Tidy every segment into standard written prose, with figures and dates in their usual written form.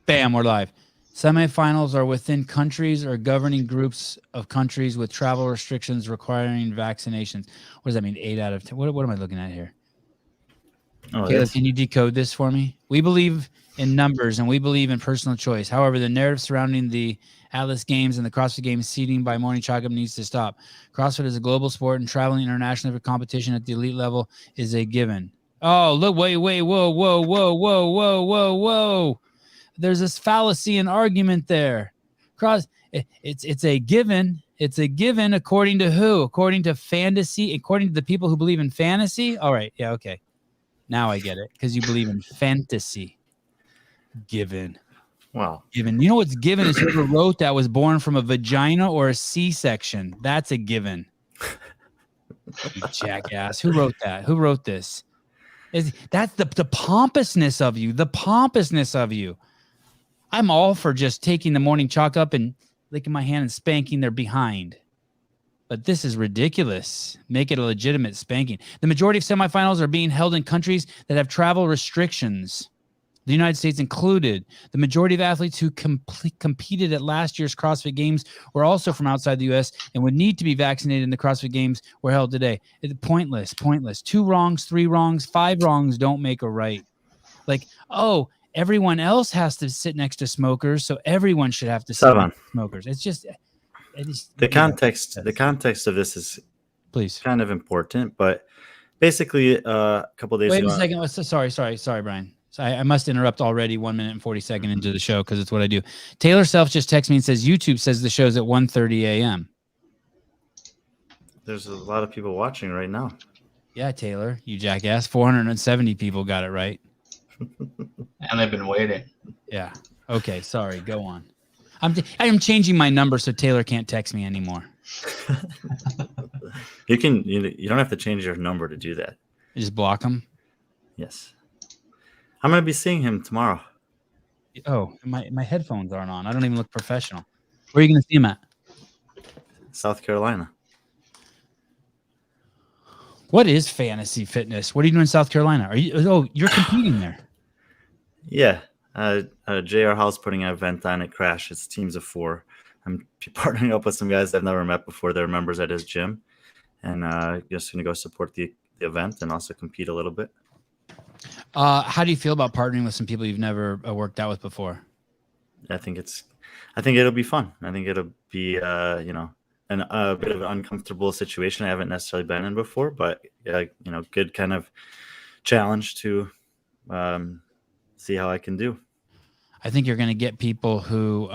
Bam, we're live. Semifinals are within countries or governing groups of countries with travel restrictions requiring vaccinations. What does that mean? 8 out of 10. What am I looking at here? Caleb, can you decode this for me? We believe in numbers and we believe in personal choice. However, the narrative surrounding the Atlas Games and the CrossFit Games seeding by morning chalk-up needs to stop. CrossFit is a global sport and traveling internationally for competition at the elite level is a given. Oh, look, wait, whoa. There's this fallacy and argument there. It's a given. It's a given according to who? According to fantasy, according to the people who believe in fantasy? All right, yeah, okay. Now I get it, because you believe in fantasy. Given. Wow. Given. You know what's given is whoever wrote that was born from a vagina or a C-section. That's a given. You jackass. Who wrote that? Who wrote this? That's the pompousness of you. The pompousness of you. I'm all for just taking the morning chalk up and licking my hand and spanking their behind. But this is ridiculous. Make it a legitimate spanking. The majority of semifinals are being held in countries that have travel restrictions, the United States included. The majority of athletes who competed at last year's CrossFit Games were also from outside the U.S. and would need to be vaccinated in the CrossFit Games were held today. It's pointless. 2 wrongs, 3 wrongs, 5 wrongs don't make a right. Like, oh, everyone else has to sit next to smokers, so everyone should have to sit next to smokers. It's just the context of this is kind of important, but basically a couple of days ago. Wait a second. Sorry, Brian. So I must interrupt already 1 minute and 40 seconds into the show because it's what I do. Taylor Self just texted me and says YouTube says the show's at 1:30 a.m. There's a lot of people watching right now. Yeah, Taylor, you jackass. 470 people got it right. And they've been waiting. Yeah. Okay. Sorry. Go on. I'm changing my number so Taylor can't text me anymore. You don't have to change your number to do that. You just block him. Yes. I'm going to be seeing him tomorrow. Oh, my headphones aren't on. I don't even look professional. Where are you going to see him at? South Carolina. What is fantasy fitness? What are you doing in South Carolina? You're competing there. Yeah. JR House putting an event on at Crash. It's teams of 4. I'm partnering up with some guys I've never met before. They're members at his gym. And just going to go support the event and also compete a little bit. How do you feel about partnering with some people you've never worked out with before? I think it'll be fun. I think it'll be, a bit of an uncomfortable situation I haven't necessarily been in before, but good kind of challenge to see how I can do. I think you're going to get people who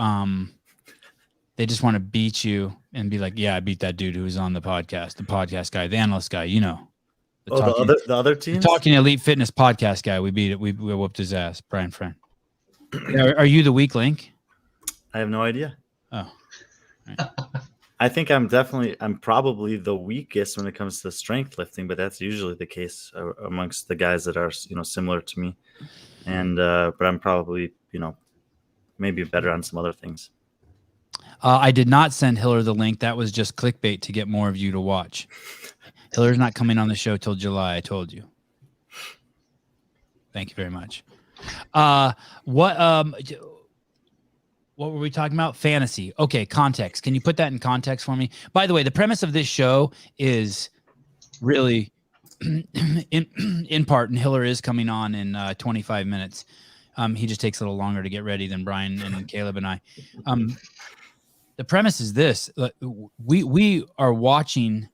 they just want to beat you and be like, yeah, I beat that dude who was on the podcast guy, the analyst guy, the other teams? The Talking Elite Fitness podcast guy. We beat it. We whooped his ass, Brian Friend. Are you the weak link? I have no idea. Oh. Right. I think I'm probably the weakest when it comes to strength lifting, but that's usually the case amongst the guys that are, similar to me. And, but I'm probably, maybe better on some other things. I did not send Hiller the link. That was just clickbait to get more of you to watch. Hiller's not coming on the show till July. I told you. Thank you very much. What were we talking about? Fantasy. Okay, context. Can you put that in context for me? By the way, the premise of this show is really, in part, and Hiller is coming on in 25 minutes. He just takes a little longer to get ready than Brian and Caleb and I. The premise is this: we are watching.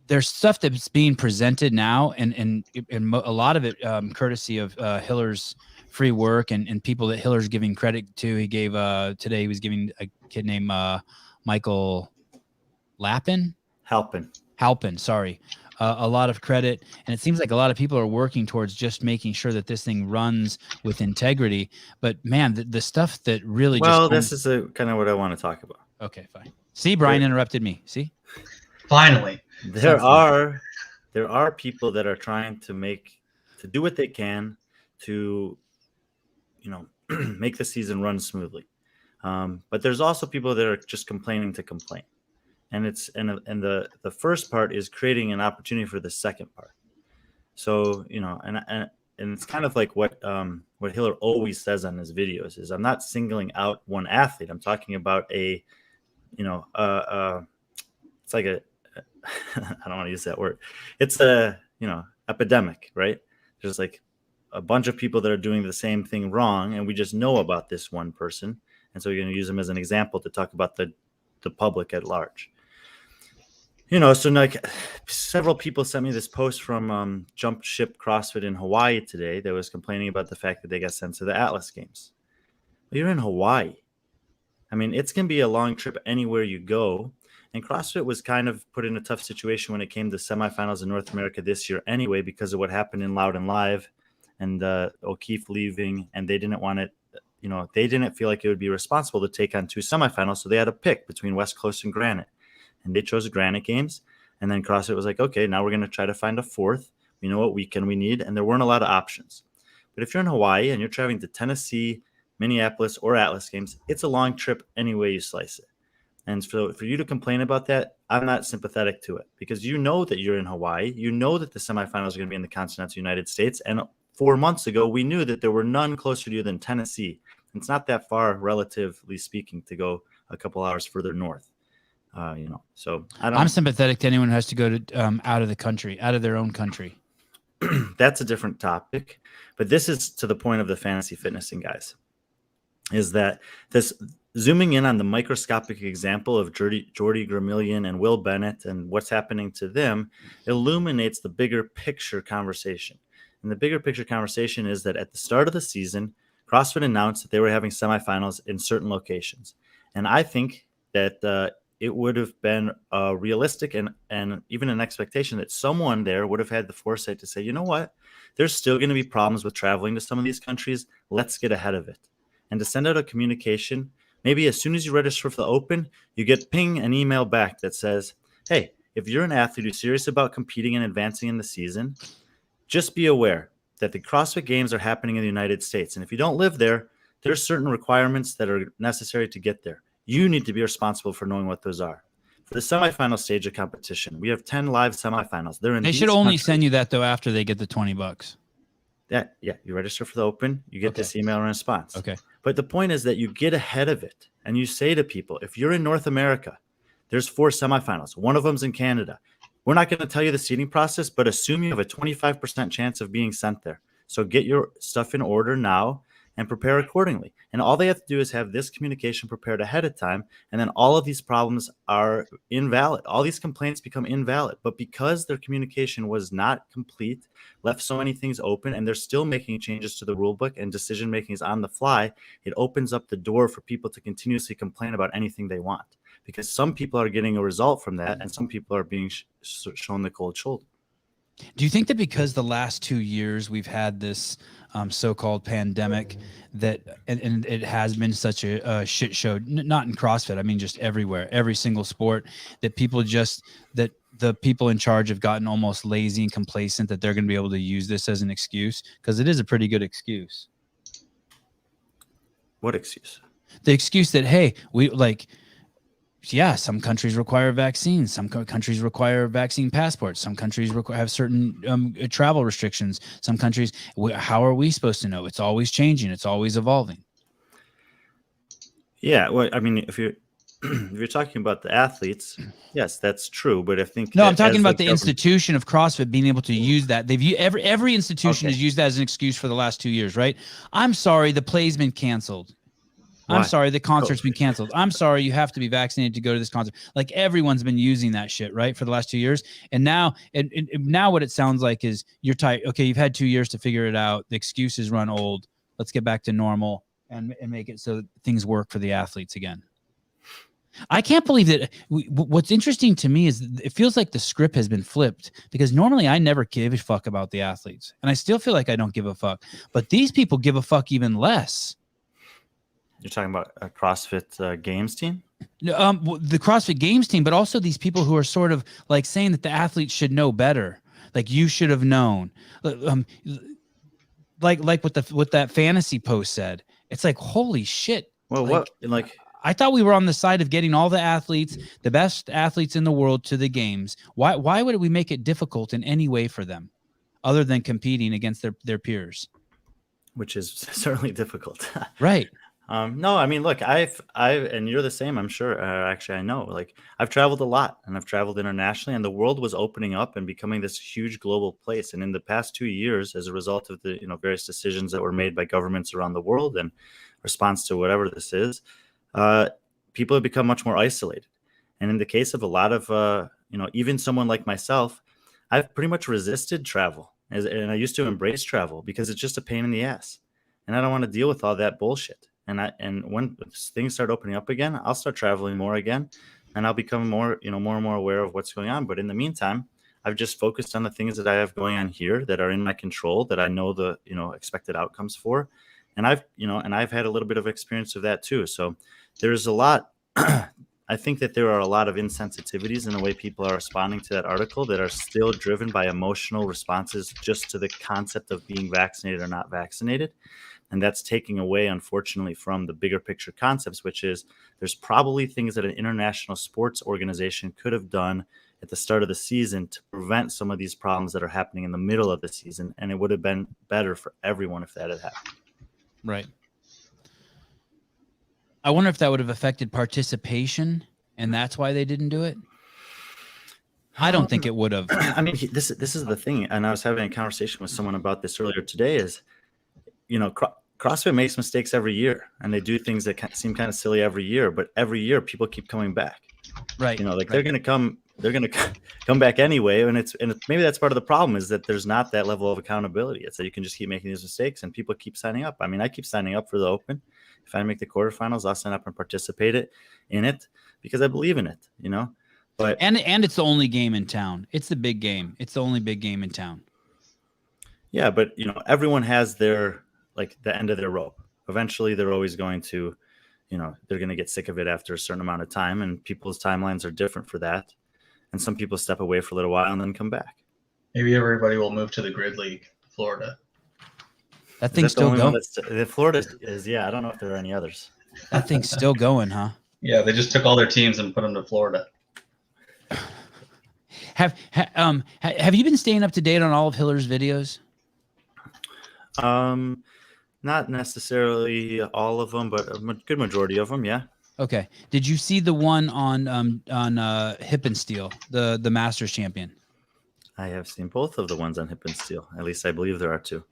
There's stuff that's being presented now, and a lot of it courtesy of Hiller's free work and people that Hiller's giving credit to. He gave today he was giving a kid named Michael Halpin, sorry, a lot of credit, and it seems like a lot of people are working towards just making sure that this thing runs with integrity. But man, the stuff that really this is kind of what I want to talk about. Okay, fine. See, Brian interrupted me. See, finally. There are people that are trying to do what they can to, make the season run smoothly. But there's also people that are just complaining to complain. And the first part is creating an opportunity for the second part. So, and it's kind of like what Hiller always says on his videos is, I'm not singling out one athlete. I'm talking about it's like a I don't want to use that word. It's a epidemic, right? There's like a bunch of people that are doing the same thing wrong, and we just know about this one person, and so we're going to use him as an example to talk about the public at large. So like several people sent me this post from Jump Ship CrossFit in Hawaii today that was complaining about the fact that they got sent to the Atlas Games. Well, you're in Hawaii. I mean, it's going to be a long trip anywhere you go. And CrossFit was kind of put in a tough situation when it came to semifinals in North America this year anyway, because of what happened in Loud and Live and O'Keefe leaving. And they didn't want it, they didn't feel like it would be responsible to take on 2 semifinals. So they had to pick between West Coast and Granite. And they chose the Granite Games. And then CrossFit was like, okay, now we're going to try to find a 4th. We know what weekend we need. And there weren't a lot of options. But if you're in Hawaii and you're traveling to Tennessee, Minneapolis, or Atlas Games, it's a long trip any way you slice it. And so for you to complain about that, I'm not sympathetic to it, because you know that you're in Hawaii. You know that the semifinals are going to be in the continental United States. And 4 months ago, we knew that there were none closer to you than Tennessee. It's not that far, relatively speaking, to go a couple hours further north. So I'm sympathetic to anyone who has to go to out of the country, out of their own country. That's a different topic, but this is to the point of the fantasy fitnessing guys, is that this zooming in on the microscopic example of Jordy Gramillion and Will Bennett and what's happening to them illuminates the bigger picture conversation. And the bigger picture conversation is that at the start of the season, CrossFit announced that they were having semifinals in certain locations. And I think that it would have been realistic and even an expectation that someone there would have had the foresight to say, you know what, there's still going to be problems with traveling to some of these countries. Let's get ahead of it. And to send out a communication, maybe as soon as you register for the Open, you get an email back that says, hey, if you're an athlete who's serious about competing and advancing in the season, just be aware that the CrossFit Games are happening in the United States. And if you don't live there, there's certain requirements that are necessary to get there. You need to be responsible for knowing what those are. For the semifinal stage of competition, we have 10 live semifinals. They should only send you that, though, after they get the $20. Yeah, you register for the Open, you get this email in response. Okay. But the point is that you get ahead of it and you say to people, if you're in North America, there's 4 semifinals. One of them's in Canada. We're not going to tell you the seeding process, but assume you have a 25% chance of being sent there. So get your stuff in order now and prepare accordingly. And all they have to do is have this communication prepared ahead of time. And then all of these problems are invalid. All these complaints become invalid. But because their communication was not complete, left so many things open, and they're still making changes to the rule book and decision making is on the fly, it opens up the door for people to continuously complain about anything they want. Because some people are getting a result from that, and some people are being shown the cold shoulder. Do you think that because the last 2 years we've had this so-called pandemic that and it has been such a shit show, not in CrossFit, I mean just everywhere, every single sport, that that the people in charge have gotten almost lazy and complacent, that they're going to be able to use this as an excuse? Because it is a pretty good excuse. What excuse? The excuse that, hey, some countries require vaccines. Some countries require vaccine passports. Some countries have certain travel restrictions. Some countries, how are we supposed to know? It's always changing. It's always evolving. Yeah, well, I mean, if you're talking about the athletes, yes, that's true. But I think I'm talking about the institution of CrossFit being able to use that. Every institution has used that as an excuse for the last 2 years, right? I'm sorry, the play's been canceled. Why? I'm sorry, the concert's been canceled. I'm sorry, you have to be vaccinated to go to this concert. Like, everyone's been using that shit, right, for the last 2 years. And now, now what it sounds like is you're tight. Okay, you've had 2 years to figure it out. The excuses run old. Let's get back to normal and make it so things work for the athletes again. I can't believe that. What's interesting to me is it feels like the script has been flipped, because normally I never give a fuck about the athletes. And I still feel like I don't give a fuck. But these people give a fuck even less. You're talking about a CrossFit Games team? The CrossFit Games team, but also these people who are sort of like saying that the athletes should know better. Like, you should have known. Like what that fantasy post said. It's like, holy shit. Well, I thought we were on the side of getting all the athletes, the best athletes in the world, to the games. Why would we make it difficult in any way for them? other than competing against their peers. Which is certainly difficult. Right. No, I mean, look, and you're the same, I'm sure. Actually, I know, like, I've traveled a lot and I've traveled internationally, and the world was opening up and becoming this huge global place. And in the past 2 years, as a result of the, various decisions that were made by governments around the world and response to whatever this is, people have become much more isolated. And in the case of a lot of, even someone like myself, I've pretty much resisted travel, and I used to embrace travel because it's just a pain in the ass, and I don't want to deal with all that bullshit. And when things start opening up again, I'll start traveling more again, and I'll become more and more aware of what's going on. But in the meantime, I've just focused on the things that I have going on here that are in my control, that I know the expected outcomes for, and I've had a little bit of experience of that too. So there's a lot. I think that there are a lot of insensitivities in the way people are responding to that article that are still driven by emotional responses just to the concept of being vaccinated or not vaccinated. And that's taking away, unfortunately, from the bigger picture concepts, which is there's probably things that an international sports organization could have done at the start of the season to prevent some of these problems that are happening in the middle of the season. And it would have been better for everyone if that had happened. Right. I wonder if that would have affected participation, and that's why they didn't do it. I don't think it would have. I mean, this is the thing, and I was having a conversation with someone about this earlier today. Is CrossFit makes mistakes every year, and they do things that seem kind of silly every year, but every year people keep coming back. Right. They're going to come back anyway, and maybe that's part of the problem, is that there's not that level of accountability. It's that you can just keep making these mistakes, and people keep signing up. I mean, I keep signing up for the Open. If I make the quarterfinals, I'll sign up and participate in it because I believe in it, But and it's the only game in town. It's the big game. It's the only big game in town. Yeah, but everyone has their the end of their rope. Eventually, they're always going to, they're going to get sick of it after a certain amount of time, and people's timelines are different for that. And some people step away for a little while and then come back. Maybe everybody will move to the Grid League, Florida. That thing's still going. The Florida is, yeah. I don't know if there are any others. That thing's still going, huh? Yeah, they just took all their teams and put them to Florida. Have you been staying up to date on all of Hiller's videos? Not necessarily all of them, but a good majority of them. Yeah. Okay. Did you see the one on Hip and Steel, the Masters champion? I have seen both of the ones on Hip and Steel. At least I believe there are two.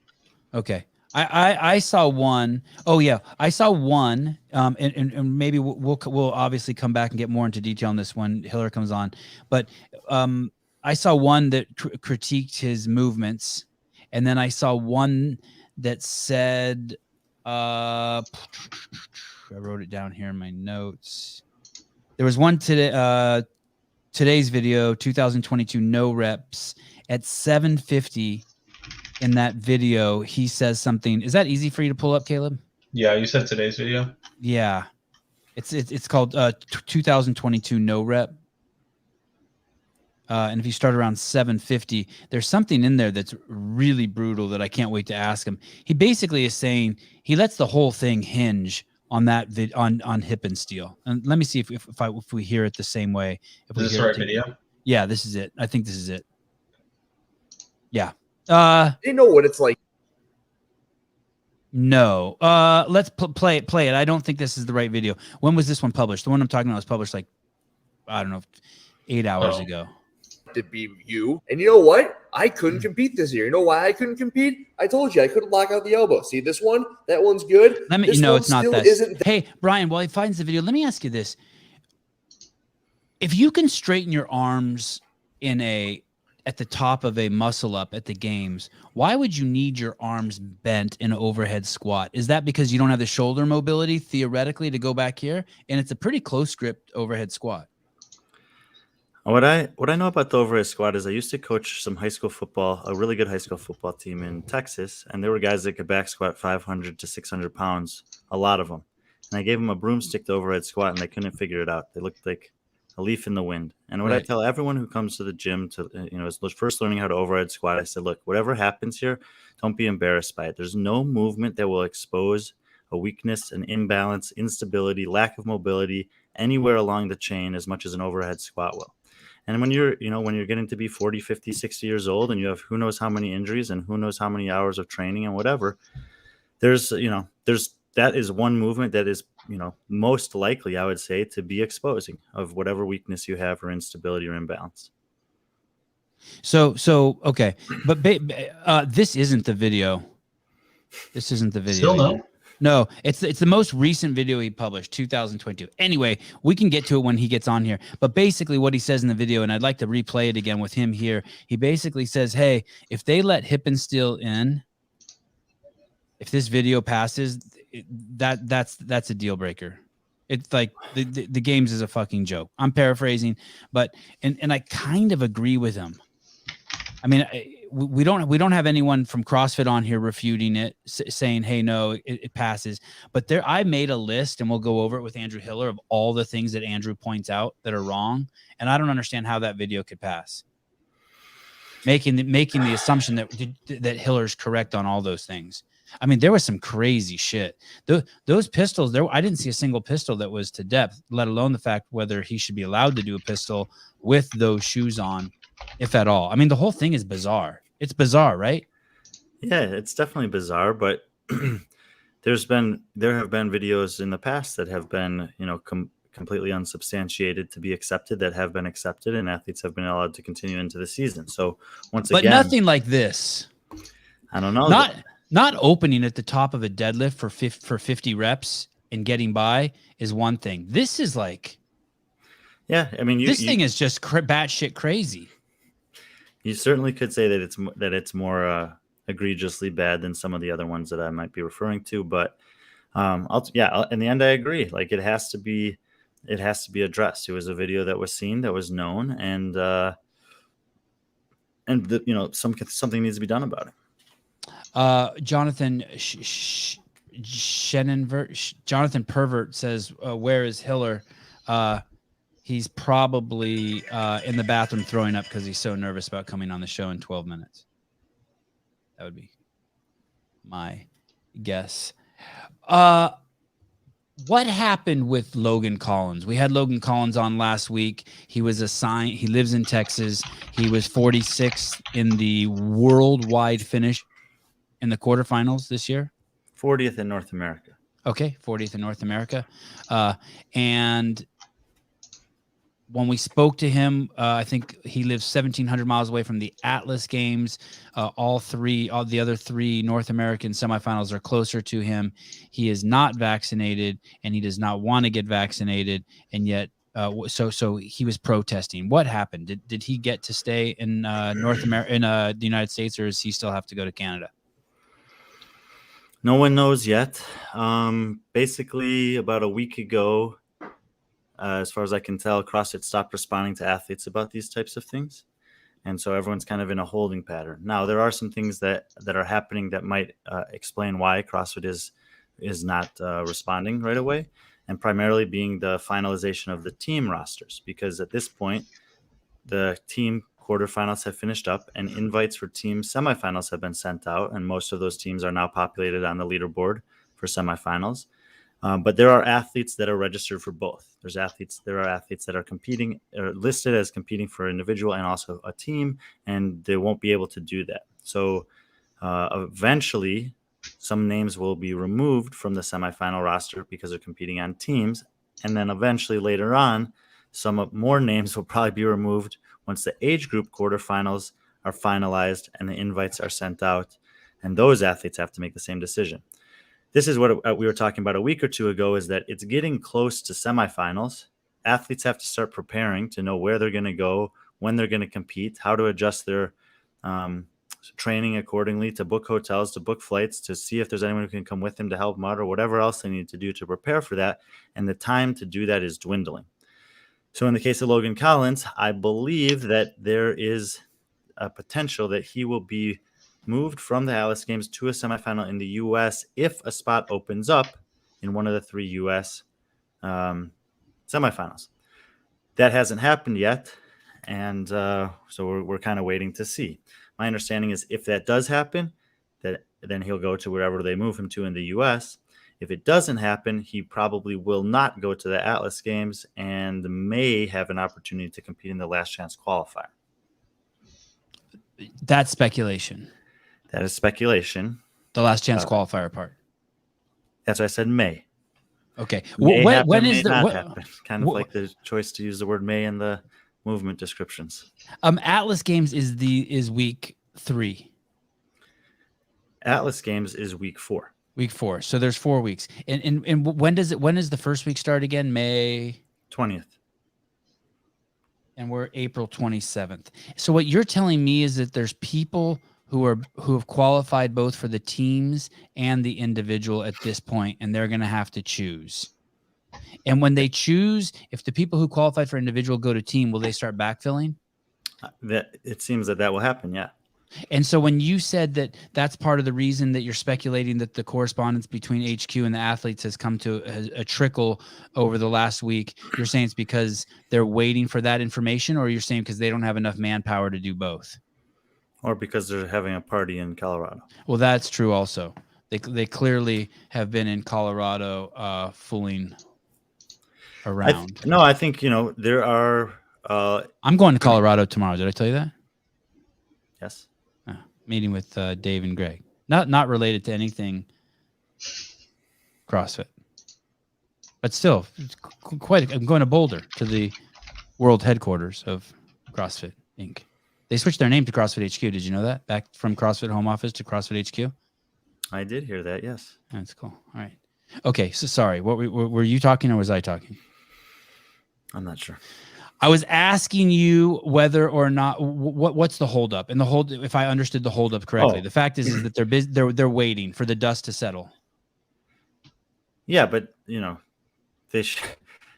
Okay. I saw one. Oh yeah, I saw one. And maybe we'll obviously come back and get more into detail on this when Hiller comes on. But I saw one that critiqued his movements, and then I saw one that said, I wrote it down here in my notes. There was one today. Today's video, 2022 no reps at 750. In that video, he says something. Is that easy for you to pull up, Caleb? Yeah, you said today's video. Yeah, it's called 2022 no rep. And if you start around 750, there's something in there that's really brutal that I can't wait to ask him. He basically is saying he lets the whole thing hinge on that on Hip and Steel. And let me see if we hear it the same way. If Is this the right video? Yeah, this is it. I think this is it. Yeah. They know what it's like. No. Let's play it. I don't think this is the right video. When was this one published? The one I'm talking about was published I don't know, 8 hours ago. To be you. And you know what? I couldn't compete this year. You know why I couldn't compete? I told you I couldn't lock out the elbow. See this one? That one's good. Let me. This No, one it's not still that. Isn't Hey, Brian. While he finds the video, let me ask you this: if you can straighten your arms at the top of a muscle up at the games, why would you need your arms bent in an overhead squat? Is that because you don't have the shoulder mobility theoretically to go back here? And it's a pretty close grip overhead squat. What I know about the overhead squat is I used to coach some high school football, a really good high school football team in Texas, and there were guys that could back squat 500 to 600 pounds, a lot of them. And I gave them a broomstick to overhead squat, and they couldn't figure it out. They looked like a leaf in the wind. And what I tell everyone who comes to the gym is first learning how to overhead squat, I said, look, whatever happens here, don't be embarrassed by it. There's no movement that will expose a weakness, an imbalance, instability, lack of mobility anywhere along the chain as much as an overhead squat will. And when you're getting to be 40, 50, 60 years old and you have who knows how many injuries and who knows how many hours of training and whatever, that is one movement that is, most likely, I would say, to be exposing of whatever weakness you have or instability or imbalance. So okay, but this isn't the video. This isn't the video. Still no. No, it's the most recent video he published, 2022. Anyway, we can get to it when he gets on here. But basically what he says in the video, and I'd like to replay it again with him here. He basically says, hey, if they let Hippensteel in, if this video passes, that's a deal breaker. It's like the games is a fucking joke. I'm paraphrasing, but and I kind of agree with him. I mean, we don't have anyone from CrossFit on here refuting it, saying, hey, no, it passes. But I made a list, and we'll go over it with Andrew Hiller, of all the things that Andrew points out that are wrong. And I don't understand how that video could pass. Making the assumption that Hiller's correct on all those things. I mean, there was some crazy shit. Those pistols, I didn't see a single pistol that was to depth, let alone the fact whether he should be allowed to do a pistol with those shoes on, if at all. I mean, the whole thing is bizarre. It's bizarre, right? Yeah, it's definitely bizarre, but there have been videos in the past that have been, completely unsubstantiated to be accepted, that have been accepted, and athletes have been allowed to continue into the season. So but nothing like this. I don't know. Not opening at the top of a deadlift for 50 reps and getting by is one thing. This is like, yeah, I mean, this thing is just batshit crazy. You certainly could say that it's more egregiously bad than some of the other ones that I might be referring to. But in the end, I agree. Like, it has to be addressed. It was a video that was seen, that was known, and something needs to be done about it. Jonathan Jonathan Pervert says, where is Hiller? He's probably in the bathroom throwing up because he's so nervous about coming on the show in 12 minutes. That would be my guess. What happened with Logan Collins? We had Logan Collins on last week. He was assigned. He lives in Texas. He was 46th in the worldwide finish in the quarterfinals this year. 40th in North America. Okay, 40th in North America. And when we spoke to him, I think he lives 1,700 miles away from the Atlas Games. All the other three North American semifinals are closer to him. He is not vaccinated, and he does not want to get vaccinated. And yet, so he was protesting. What happened? Did he get to stay in North America, in the United States, or does he still have to go to Canada? No one knows yet. Basically, about a week ago, as far as I can tell, CrossFit stopped responding to athletes about these types of things. And so everyone's kind of in a holding pattern. Now, there are some things that are happening that might explain why CrossFit is not responding right away, and primarily being the finalization of the team rosters. Because at this point, the team quarterfinals have finished up, and invites for team semifinals have been sent out, and most of those teams are now populated on the leaderboard for semifinals. But there are athletes that are registered for both. There are athletes that are competing, or listed as competing for individual and also a team, and they won't be able to do that. So eventually, some names will be removed from the semifinal roster because they're competing on teams, and then eventually later on, some more names will probably be removed once the age group quarterfinals are finalized and the invites are sent out, and those athletes have to make the same decision. This is what we were talking about a week or two ago, is that it's getting close to semifinals. Athletes have to start preparing to know where they're going to go, when they're going to compete, how to adjust their training accordingly, to book hotels, to book flights, to see if there's anyone who can come with them to help them out, or whatever else they need to do to prepare for that. And the time to do that is dwindling. So in the case of Logan Collins, I believe that there is a potential that he will be moved from the Atlas Games to a semifinal in the U.S. if a spot opens up in one of the three U.S. Semifinals. That hasn't happened yet, and so we're kind of waiting to see. My understanding is if that does happen, then he'll go to wherever they move him to in the U.S. If it doesn't happen, he probably will not go to the Atlas Games and may have an opportunity to compete in the last chance qualifier. That's speculation. That is speculation. The last chance qualifier part. That's why I said may. Okay. May happen, when may is the not what, happen. Kind of like the choice to use the word may in the movement descriptions. Atlas Games is week 3. Atlas Games is week 4. Week 4. So there's 4 weeks. And when does the first week start again? May 20th. And we're April 27th. So what you're telling me is that there's people who have qualified both for the teams and the individual at this point, and they're going to have to choose. And when they choose, if the people who qualified for individual go to team, will they start backfilling? That it seems that will happen, yeah. And so when you said that that's part of the reason that you're speculating that the correspondence between HQ and the athletes has come to a trickle over the last week, you're saying it's because they're waiting for that information, or you're saying because they don't have enough manpower to do both? Or because they're having a party in Colorado. Well, that's true also. They clearly have been in Colorado fooling around. I think, there are... I'm going to Colorado tomorrow. Did I tell you that? Yes. Meeting with Dave and Greg. Not related to anything CrossFit. But still, it's I'm going to Boulder, to the world headquarters of CrossFit Inc. They switched their name to CrossFit HQ. Did you know that? Back from CrossFit Home Office to CrossFit HQ? I did hear that, yes. That's cool. All right. Okay, so sorry. What were you talking, or was I talking? I'm not sure. I was asking you whether or not what's the holdup, and if I understood the holdup correctly. The fact is that they're waiting for the dust to settle. Yeah, but they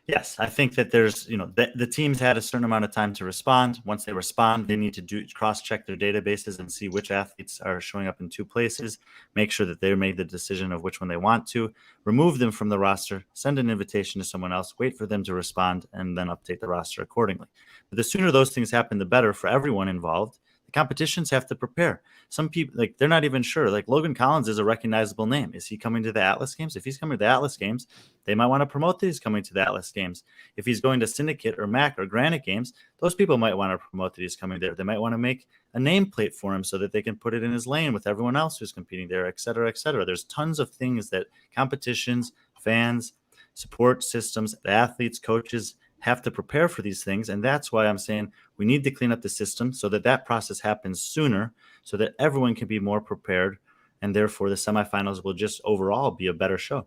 yes, I think that there's the teams had a certain amount of time to respond. Once they respond, they need to cross-check their databases and see which athletes are showing up in 2 places, make sure that they made the decision of which one they want to, remove them from the roster, send an invitation to someone else, wait for them to respond, and then update the roster accordingly. But the sooner those things happen, the better for everyone involved. The competitions have to prepare. Some people, they're not even sure. Like, Logan Collins is a recognizable name. Is he coming to the Atlas Games? If he's coming to the Atlas Games, they might want to promote that he's coming to the Atlas Games. If he's going to Syndicate or MAC or Granite Games, those people might want to promote that he's coming there. They might want to make a nameplate for him so that they can put it in his lane with everyone else who's competing there, et cetera, et cetera. There's tons of things that competitions, fans, support systems, the athletes, coaches have to prepare for these things. And that's why I'm saying we need to clean up the system so that process happens sooner, so that everyone can be more prepared. And therefore the semifinals will just overall be a better show.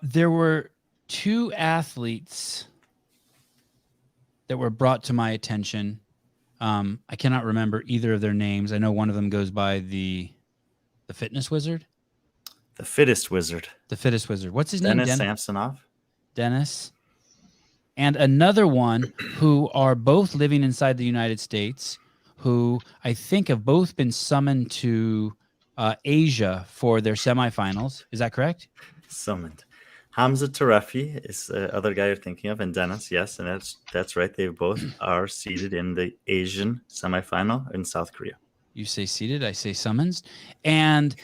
There were 2 athletes that were brought to my attention. I cannot remember either of their names. I know one of them goes by the Fitness Wizard. The Fittest Wizard. The Fittest Wizard. What's his name? Dennis Samsonov. Dennis. And another one who are both living inside the United States, who I think have both been summoned to Asia for their semifinals. Is that correct? Summoned. Hamza Tarefi is the other guy you're thinking of, and Dennis, yes, and that's right. They both are seated in the Asian semifinal in South Korea. You say seated, I say summons, and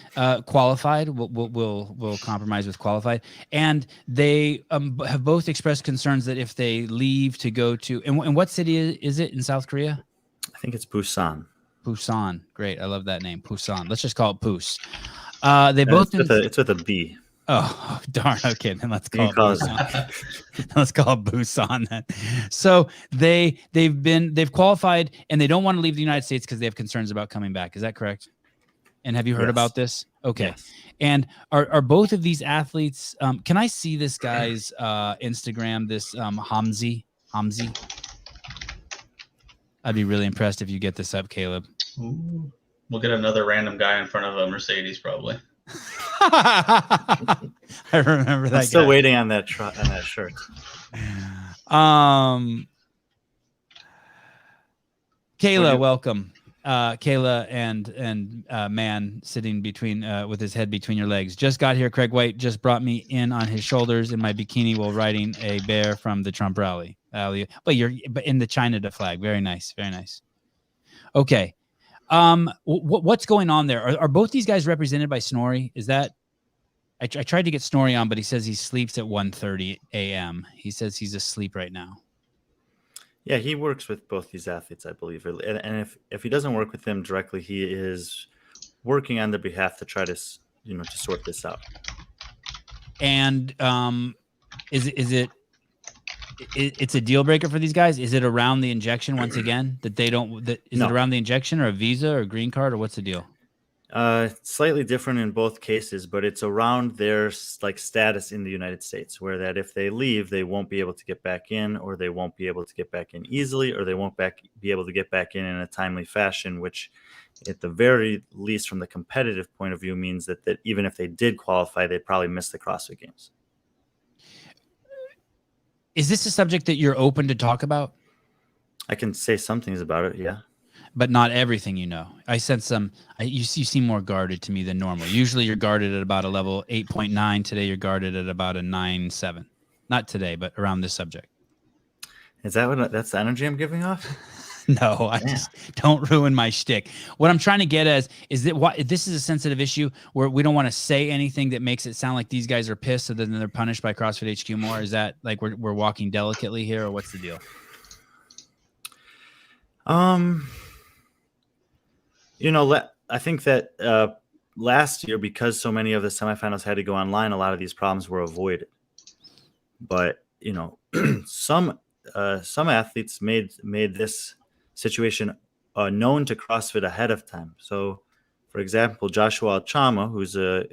qualified. We'll compromise with qualified, and they have both expressed concerns that if they leave to go to, and what city is it in South Korea? I think it's Busan. Busan, great, I love that name, Busan. Let's just call it Poos. It's with a B. Oh darn! Okay, then let's call it Busan. Let's call it Busan then. So they've qualified, and they don't want to leave the United States because they have concerns about coming back. Is that correct? And have you heard about this? Okay. Yes. And are both of these athletes? Can I see this guy's Instagram? This Hamzi. I'd be really impressed if you get this up, Caleb. Ooh. We'll get another random guy in front of a Mercedes, probably. I remember that. I'm still waiting on that shirt. Kayla, welcome. Kayla and man sitting between with his head between your legs. Just got here. Craig White just brought me in on his shoulders in my bikini while riding a bear from the Trump rally. But you're in the China flag. Very nice. Very nice. Okay. What's going on there? Are both these guys represented by Snorri? Is that? I tried to get Snorri on, but he says he sleeps at 1:30 a.m. He says he's asleep right now. Yeah, he works with both these athletes, I believe. And if he doesn't work with them directly, he is working on their behalf to try to, to sort this out. And it's a deal breaker for these guys? Is it around the injection once again that they don't? Is No. it around the injection or a visa or a green card or what's the deal? Slightly different in both cases, but it's around their status in the United States, where that if they leave, they won't be able to get back in, or they won't be able to get back in easily, or they won't be able to get back in a timely fashion, which at the very least from the competitive point of view means that even if they did qualify, they'd probably miss the CrossFit Games. Is this a subject that you're open to talk about? I can say some things about it, yeah. But not everything, I sense you seem more guarded to me than normal. Usually you're guarded at about a level 8.9. Today you're guarded at about a 9.7. Not today, but around this subject. Is that that's the energy I'm giving off? No, I just don't ruin my shtick. What I'm trying to get at is that this is a sensitive issue where we don't want to say anything that makes it sound like these guys are pissed so then they're punished by CrossFit HQ more. Is that like we're walking delicately here, or what's the deal? I think that last year, because so many of the semifinals had to go online, a lot of these problems were avoided. But some athletes made this situation known to CrossFit ahead of time. So, for example, Joshua Alchama, who's a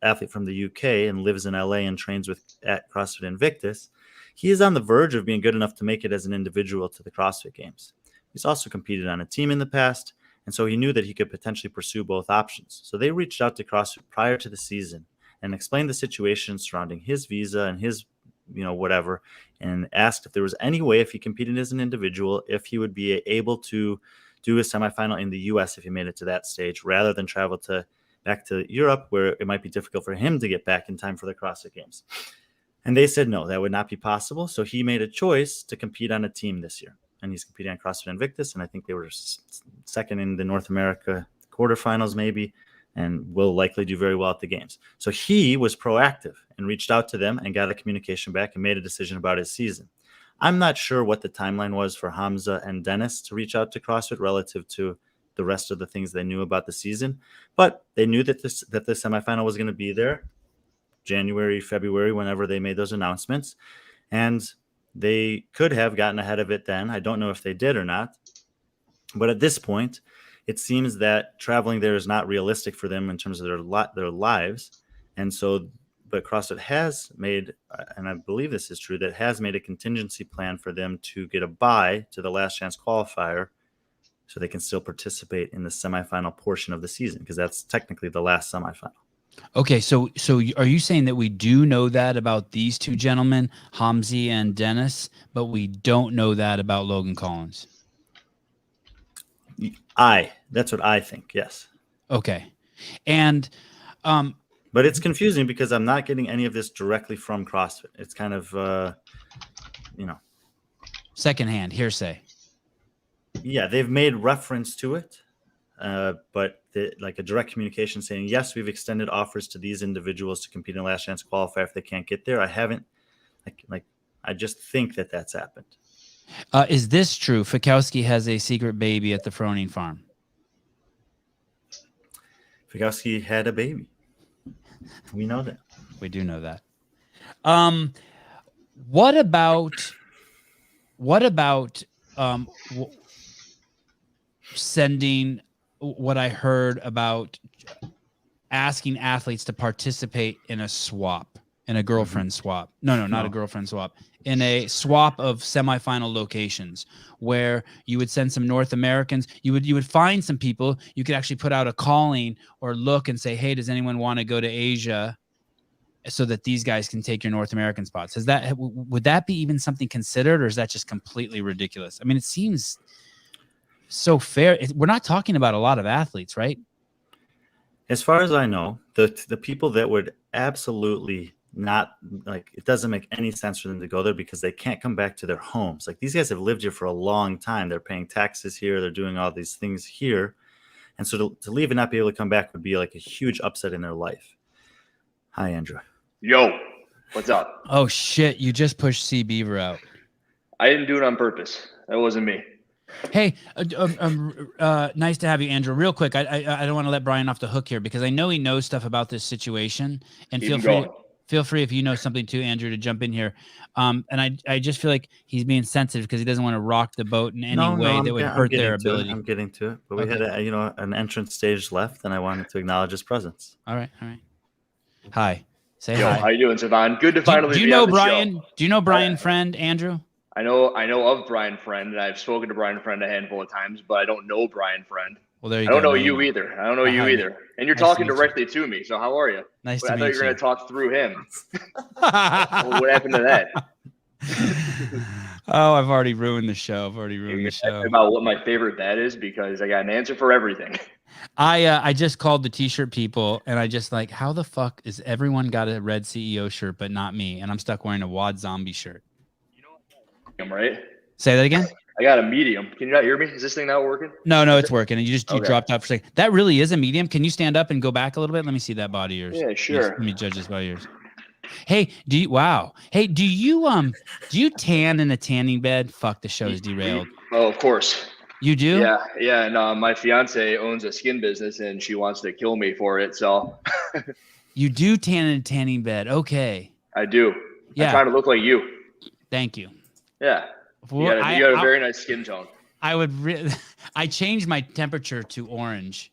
athlete from the UK and lives in LA and trains at CrossFit Invictus, he is on the verge of being good enough to make it as an individual to the CrossFit Games. He's also competed on a team in the past, and so he knew that he could potentially pursue both options. So they reached out to CrossFit prior to the season and explained the situation surrounding his visa and his, whatever, and asked if there was any way, if he competed as an individual, if he would be able to do a semifinal in the US if he made it to that stage, rather than travel back to Europe, where it might be difficult for him to get back in time for the CrossFit Games. And they said no, that would not be possible. So he made a choice to compete on a team this year. And he's competing on CrossFit Invictus, and I think they were second in the North America quarterfinals maybe, and will likely do very well at the games. So he was proactive and reached out to them and got a communication back and made a decision about his season. I'm not sure what the timeline was for Hamza and Dennis to reach out to CrossFit relative to the rest of the things they knew about the season, but they knew that the semifinal was going to be there January, February, whenever they made those announcements. And they could have gotten ahead of it then. I don't know if they did or not. But at this point, it seems that traveling there is not realistic for them in terms of their lives. And so, but CrossFit has made, and I believe this is true, that has made a contingency plan for them to get a bye to the last chance qualifier so they can still participate in the semifinal portion of the season, because that's technically the last semifinal. Okay, so are you saying that we do know that about these two gentlemen, Hamzi and Dennis, but we don't know that about Logan Collins? That's what I think, yes. Okay. And but it's confusing because I'm not getting any of this directly from CrossFit. It's kind of secondhand hearsay. Yeah, they've made reference to it. But like a direct communication saying, yes, we've extended offers to these individuals to compete in the last chance qualifier if they can't get there. I haven't, I just think that that's happened. Is this true? Fikowski has a secret baby at the Froning farm. Fikowski had a baby. We know that. We do know that. What about sending what I heard about asking athletes to participate in a swap, in a girlfriend swap. No, not a girlfriend swap. In a swap of semifinal locations where you would send some North Americans. You would find some people. You could actually put out a calling or look and say, hey, does anyone want to go to Asia so that these guys can take your North American spots? Would that be even something considered, or is that just completely ridiculous? I mean, it seems so fair. We're not talking about a lot of athletes, right? As far as I know, the people that would absolutely not, like, it doesn't make any sense for them to go there because they can't come back to their homes. Like, these guys have lived here for a long time. They're paying taxes here. They're doing all these things here. And so to leave and not be able to come back would be like a huge upset in their life. Hi, Andrew. Yo, what's up? Oh shit! You just pushed C Beaver out. I didn't do it on purpose. That wasn't me. Hey, nice to have you, Andrew. Real quick, I don't want to let Brian off the hook here because I know he knows stuff about this situation, and Keep him going. feel free if you know something too, Andrew, to jump in here. And I just feel like he's being sensitive because he doesn't want to rock the boat in any way that would hurt their ability. I'm getting to it, but we had an entrance stage left, and I wanted to acknowledge his presence. All right. Hi. Say Yo, hi. how you doing, Sevan? Good to finally do you be know on the Brian? show. Do you know Brian Friend, Andrew? I know of Brian Friend, and I've spoken to Brian Friend a handful of times, but I don't know Brian Friend. Well, there you I go. don't know There you go. either. I don't know you Hi. either. And you're Nice to talking meet you. directly to me. So how are you? Nice I to meet thought you were going to talk through him. What happened to that? Oh, I've already ruined the show. You're asking about what my favorite bet is because I got an answer for everything. I just called the t-shirt people and I just like, how the fuck is everyone got a red CEO shirt but not me? And I'm stuck wearing a WAD zombie shirt. I'm right. Say that again. I got a medium. Can you not hear me? Is this thing not working? No, it's working. And you Okay. dropped out for a second. That really is a medium. Can you stand up and go back a little bit? Let me see that body of yours. Yeah, sure. Let me judge this by yours. Hey, do you tan in a tanning bed? Fuck, the show's derailed. Oh, of course. You do? Yeah. And my fiance owns a skin business, and she wants to kill me for it. So You do tan in a tanning bed. Okay. I do. Yeah. I'm trying to look like you. Thank you. Yeah. You got a very nice skin tone. I changed my temperature to orange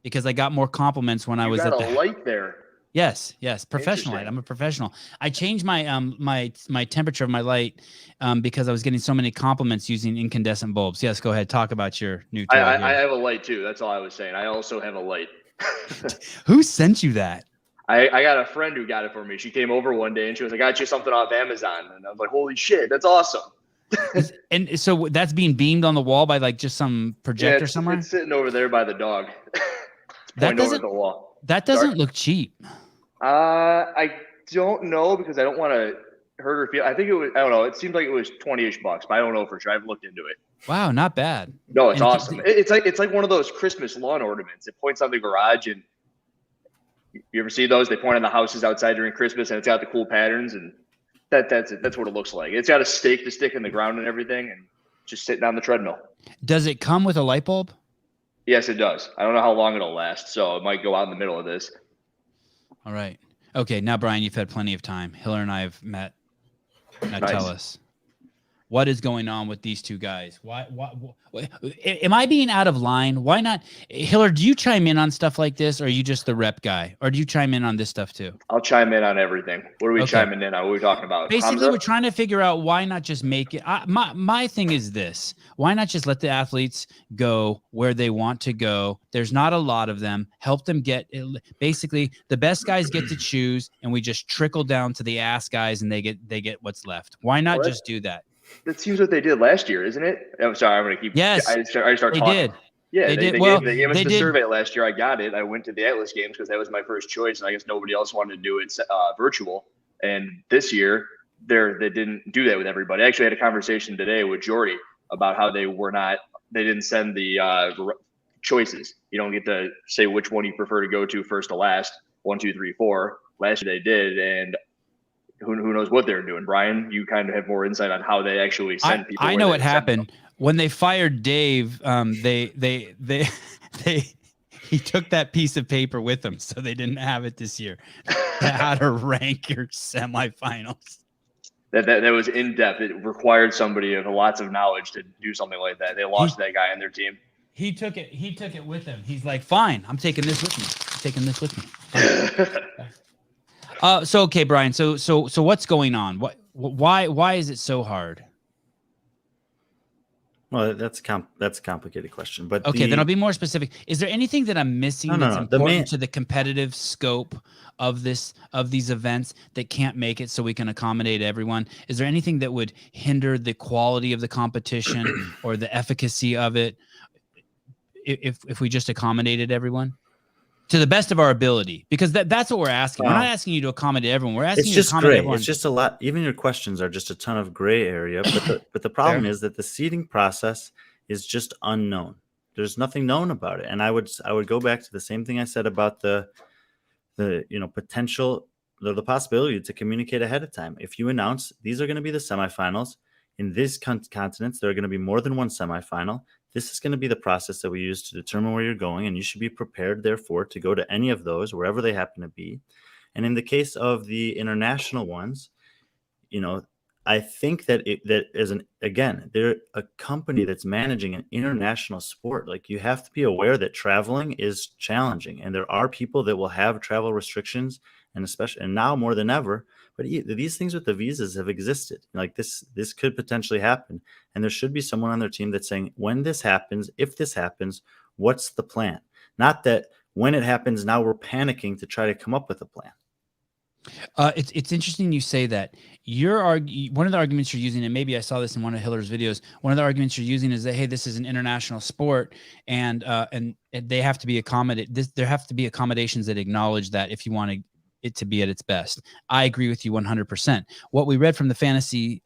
because I got more compliments when I was got at a the light there. Yes, professional light. Interesting. I'm a professional. I changed my my temperature of my light because I was getting so many compliments using incandescent bulbs. Yes, go ahead. Talk about your new toy. I have a light too. That's all I was saying. I also have a light. Who sent you that? I got a friend who got it for me. She came over one day and she was like, I got you something off Amazon. And I was like, holy shit, that's awesome. And so that's being beamed on the wall by like just some projector somewhere? It's sitting over there by the dog. That over the wall. That doesn't look cheap. I don't know because I don't want to hurt her feel. I think it was, I don't know. It seemed like it was $20-ish, but I don't know for sure. I've looked into it. Wow, not bad. No, it's awesome. It's like one of those Christmas lawn ornaments. It points on the garage, and you ever see those? They point on the houses outside during Christmas, and it's got the cool patterns, and that's it. That's what it looks like. It's got a stake to stick in the ground and everything, and just sitting on the treadmill. Does it come with a light bulb? Yes, it does. I don't know how long it'll last, so it might go out in the middle of this. All right. Okay, now Brian, you've had plenty of time. Hiller and I have met. Now tell us, what is going on with these two guys? Why am I being out of line? Why not? Hiller, do you chime in on stuff like this, or are you just the rep guy? Or do you chime in on this stuff too? I'll chime in on everything. What are we chiming in on? What are we talking about? Basically, Hamza? we're trying to figure out why not just make it. My thing is this. Why not just let the athletes go where they want to go? There's not a lot of them. Help them get basically the best guys get to choose, and we just trickle down to the ass guys, and they get what's left. Why not just do that? That seems what they did last year, isn't it? I'm sorry, I'm going to keep. Yes, I start they talking. did. Yeah, they did. They gave us the survey last year. I got it. I went to the Atlas games because that was my first choice, and I guess nobody else wanted to do it virtual. And this year, they didn't do that with everybody. I actually had a conversation today with Jordy about how they didn't send the choices. You don't get to say which one you prefer to go to first to last. 1, 2, 3, 4. Last year they did, and who knows what they're doing. Brian, you kind of have more insight on how they actually send people. I know what happened when they fired Dave. He took that piece of paper with him, so they didn't have it this year. How to rank your semifinals. That was in depth. It required somebody with lots of knowledge to do something like that. They lost that guy on their team. He took it with him. He's like, fine, I'm taking this with me. So okay, Brian. So what's going on? Why is it so hard? Well, that's a complicated question, but okay, then I'll be more specific. Is there anything that I'm missing that's important to the competitive scope of these events that can't make it so we can accommodate everyone? Is there anything that would hinder the quality of the competition or the efficacy of it if we just accommodated everyone? To the best of our ability, because that's what we're asking. We're not asking you to accommodate everyone. We're asking you to accommodate everyone. It's just a lot. Even your questions are just a ton of gray area. But the problem is that the seeding process is just unknown. There's nothing known about it. And I would go back to the same thing I said about the potential the possibility to communicate ahead of time. If you announce these are going to be the semifinals in this continents, there are going to be more than one semifinal. This is going to be the process that we use to determine where you're going, and you should be prepared, therefore, to go to any of those, wherever they happen to be. And in the case of the international ones, I think that they're a company that's managing an international sport. Like, you have to be aware that traveling is challenging, and there are people that will have travel restrictions, and especially, and now more than ever. But these things with the visas have existed. Like, this could potentially happen, and there should be someone on their team that's saying, when this happens, if this happens, what's the plan? Not that when it happens, now we're panicking to try to come up with a plan. It's interesting you say that. One of the arguments you're using, and maybe I saw this in one of Hiller's videos, one of the arguments you're using is that, hey, this is an international sport, and they have to be there have to be accommodations that acknowledge that if you want it to be at its best. I agree with you 100%. What we read from the fantasy,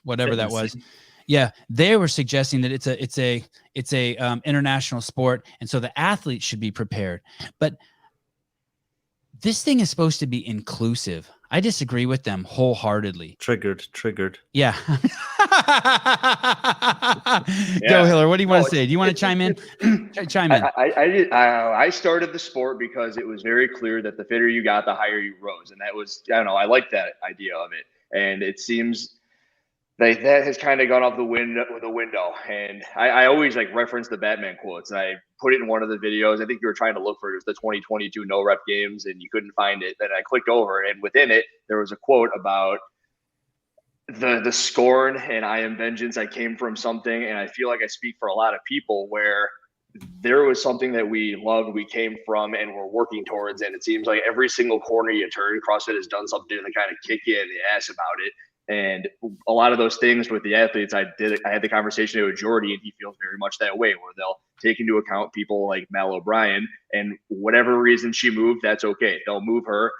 whatever that was, yeah, they were suggesting that it's a international sport, and so the athletes should be prepared, but this thing is supposed to be inclusive. I disagree with them wholeheartedly. Triggered. Yeah. Go, Hiller. What do you want to say? Do you want to chime in? Chime in. I started the sport because it was very clear that the fitter you got, the higher you rose. And that was, I don't know, I like that idea of it. And it seems that has kind of gone off the window. And I always reference the Batman quotes. And I put it in one of the videos. I think you were trying to look for it. It was the 2022 no rep games, and you couldn't find it. Then I clicked over, and within it, there was a quote about the scorn and I am vengeance. I came from something. And I feel like I speak for a lot of people where there was something that we loved, we came from, and we're working towards. And it seems like every single corner you turn, CrossFit has done something to kind of kick you in the ass about it. And a lot of those things with the athletes, I had the conversation with Jordy, and he feels very much that way, where they'll take into account people like Mal O'Brien, and whatever reason she moved, that's okay. They'll move her,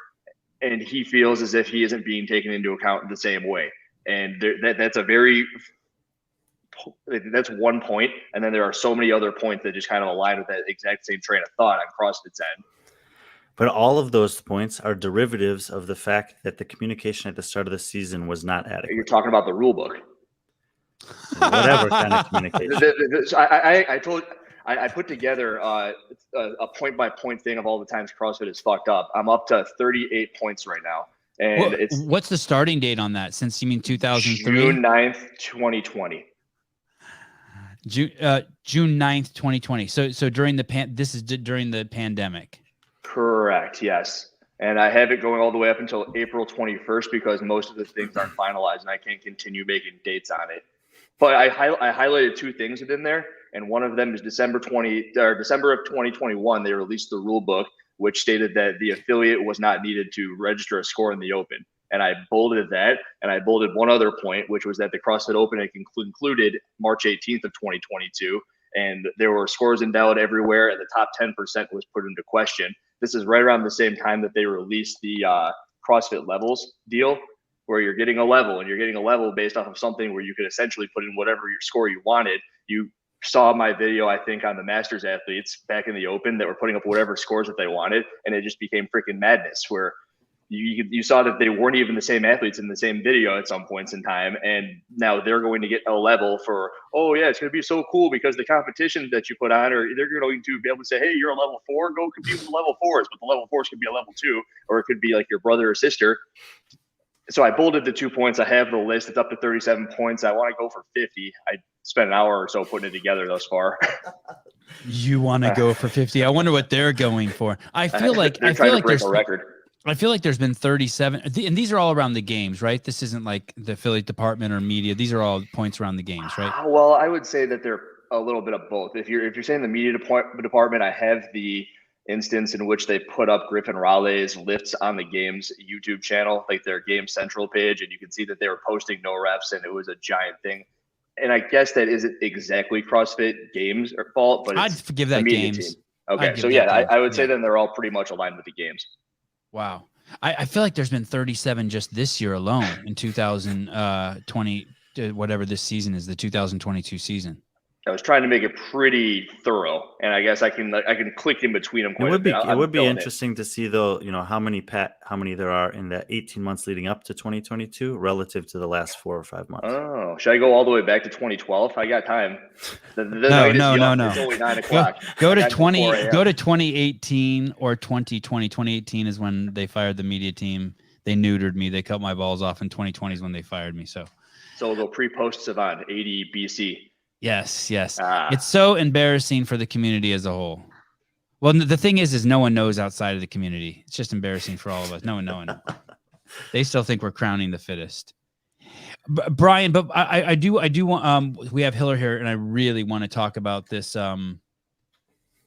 and he feels as if he isn't being taken into account the same way. And that's one point. And then there are so many other points that just kind of align with that exact same train of thought on CrossFit's end. But all of those points are derivatives of the fact that the communication at the start of the season was not adequate. You're talking about the rule book. Whatever kind of communication. I put together a point-by-point thing of all the times CrossFit is fucked up. I'm up to 38 points right now. And what's the starting date on that? Since you mean 2003? June 9th, 2020. June 9th, 2020. So during this is during the pandemic. Correct. Yes. And I have it going all the way up until April 21st because most of the things aren't finalized and I can't continue making dates on it. But I highlighted two things within there. And one of them is December of 2021, they released the rule book, which stated that the affiliate was not needed to register a score in the open. And I bolded that. And I bolded one other point, which was that the CrossFit Open concluded March 18th of 2022. And there were scores invalid everywhere. And the top 10% was put into question. This is right around the same time that they released the CrossFit Levels deal, where you're getting a level, and you're getting a level based off of something where you could essentially put in whatever your score you wanted. You saw my video, I think, on the Masters athletes back in the Open that were putting up whatever scores that they wanted, and it just became freaking madness, where you saw that they weren't even the same athletes in the same video at some points in time, and now they're going to get a level for, oh yeah, it's going to be so cool because the competition that you put on, or they're going to be able to say, hey, you're a level 4, go compete with the level 4s, but the level 4s could be a level 2, or it could be like your brother or sister. So I bolded the 2 points. I have the list. It's up to 37 points. I want to go for 50. I spent an hour or so putting it together thus far. You want to go for 50? I wonder what they're going for. I feel like there's a record. I feel like there's been 37, and these are all around the games, right? This isn't like the affiliate department or media. These are all points around the games, right? Well, I would say that they're a little bit of both. If you're saying the media department, I have the instance in which they put up Griffin Raleigh's lifts on the game's YouTube channel, like their Game Central page, and you can see that they were posting no reps, and it was a giant thing. And I guess that isn't exactly CrossFit Games' fault, but I'd forgive that Games. Team. Okay, so yeah, I would say then they're all pretty much aligned with the games. Wow. I feel like there's been 37 just this year alone in 2020, whatever this season is, the 2022 season. I was trying to make it pretty thorough, and I guess I can click in between them It quite would a be bit. it would be interesting to see though, how many there are in the 18 months leading up to 2022 relative to the last 4 or 5 months. Oh, should I go all the way back to 2012? I got time. The No, night is no, young. no. It's only 9 o'clock. Go I to got until 4 a.m. Go to 2018 or 2020. 2018 is when they fired the media team. They neutered me. They cut my balls off. And 2020 is when they fired me. So we'll go pre-post Sevan, 80 BC. yes. Ah. It's so embarrassing for the community as a whole. Well, the thing is no one knows outside of the community. It's just embarrassing for all of us. No one. They still think we're crowning the fittest. Brian, but I do want, we have Hiller here, and I really want to talk about this. I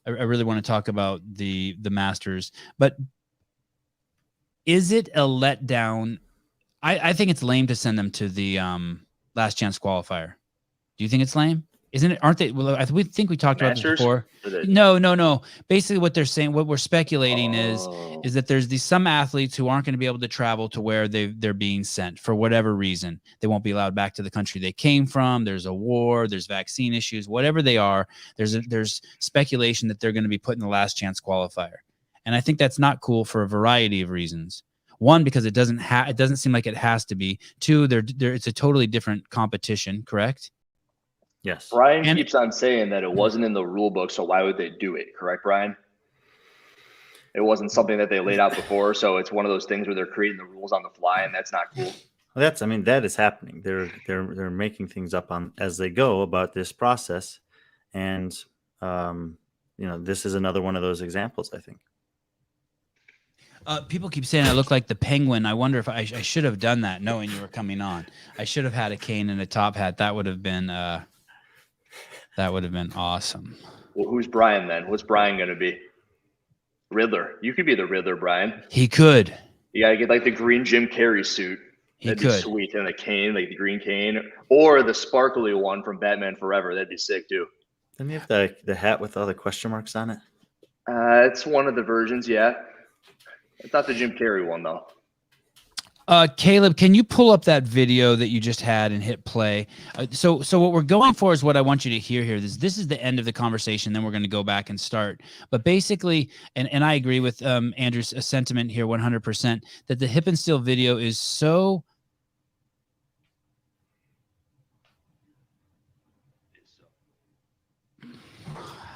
really want to talk about the Masters, but is it a letdown? I think it's lame to send them to the last chance qualifier. Do you think it's lame? Isn't it? Aren't they? Well, we think we talked about this before. No. Basically, what they're saying, what we're speculating is that there's some athletes who aren't going to be able to travel to where they're being sent for whatever reason. They won't be allowed back to the country they came from. There's a war. There's vaccine issues. Whatever they are, there's speculation that they're going to be put in the last chance qualifier, and I think that's not cool for a variety of reasons. One, because it doesn't seem like it has to be. Two, it's a totally different competition. Correct? Yes. Brian keeps on saying that it wasn't in the rule book, so why would they do it? Correct, Brian? It wasn't something that they laid out before, so it's one of those things where they're creating the rules on the fly, and that's not cool. Well, that is happening. They're making things up as they go about this process, and this is another one of those examples, I think. People keep saying I look like the Penguin. I wonder if I should have done that, knowing you were coming on. I should have had a cane and a top hat. That would have been awesome. Well, who's Brian then? What's Brian going to be? Riddler. You could be the Riddler, Brian. He could. You got to get like the green Jim Carrey suit. That'd be sweet. And a cane, like the green cane, or the sparkly one from Batman Forever. That'd be sick too. Didn't you have the hat with all the question marks on it? It's one of the versions, yeah. It's not the Jim Carrey one, though. Caleb, can you pull up that video that you just had and hit play? So what we're going for is what I want you to hear here. This is the end of the conversation. Then we're going to go back and start. But basically, and I agree with Andrew's sentiment here 100%, that the hip and steel video is so...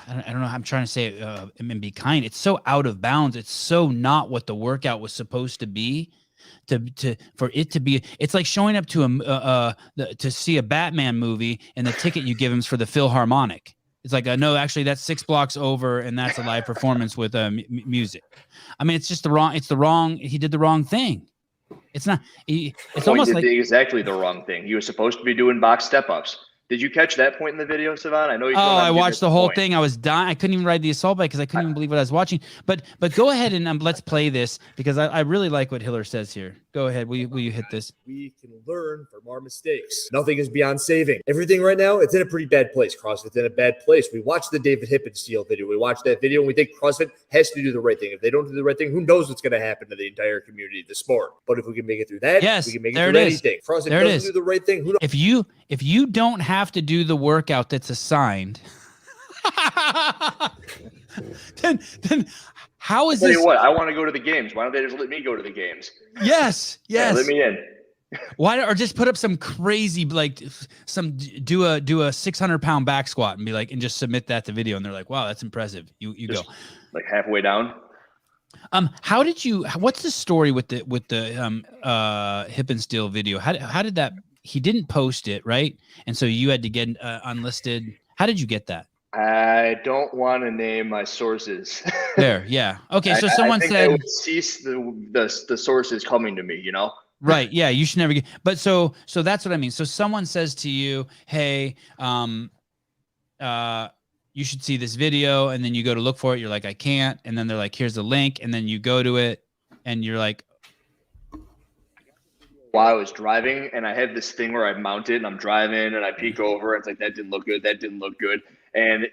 I don't know. I'm trying to say it and be kind. It's so out of bounds. It's so not what the workout was supposed to be. For it to be, it's like showing up to to see a Batman movie, and the ticket you give him is for the Philharmonic. It's like, no, actually, that's 6 blocks over, and that's a live performance with music. I mean, it's just the wrong. He did the wrong thing. It's not. It's almost like exactly the wrong thing. He was supposed to be doing box step ups. Did you catch that point in the video, Sevan? I know you. I watched the whole thing. I was dying. I couldn't even ride the assault bike because I couldn't even believe what I was watching. But go ahead and let's play this because I really like what Hiller says here. Go ahead. Will you hit this? We can learn from our mistakes. Nothing is beyond saving. Everything right now, it's in a pretty bad place. CrossFit's in a bad place. We watched the David Hippensteel video. We watched that video and we think CrossFit has to do the right thing. If they don't do the right thing, who knows what's going to happen to the entire community, the sport. But if we can make it through that, we can make it through anything. CrossFit doesn't do the right thing. Who knows? If you don't have to do the workout that's assigned, then how is this? Tell you what, I want to go to the games. Why don't they just let me go to the games? Yes. Yeah, let me in. Why or just put up some crazy do a 600-pound back squat and be like and just submit that to video and they're like, wow, that's impressive. You just go like halfway down. What's the story with the hip and steel video? How did that? He didn't post it, right? And so you had to get unlisted. How did you get that? I don't want to name my sources. There, yeah. Okay, so someone said I would cease the sources coming to me, you know? Right, yeah, you should never get. But so that's what I mean. So someone says to you, "Hey, you should see this video," and then you go to look for it. You're like, "I can't," and then they're like, "Here's the link," and then you go to it, and you're like. While I was driving, and I had this thing where I mount it, and I'm driving, and I peek over, and it's like, that didn't look good, that didn't look good, and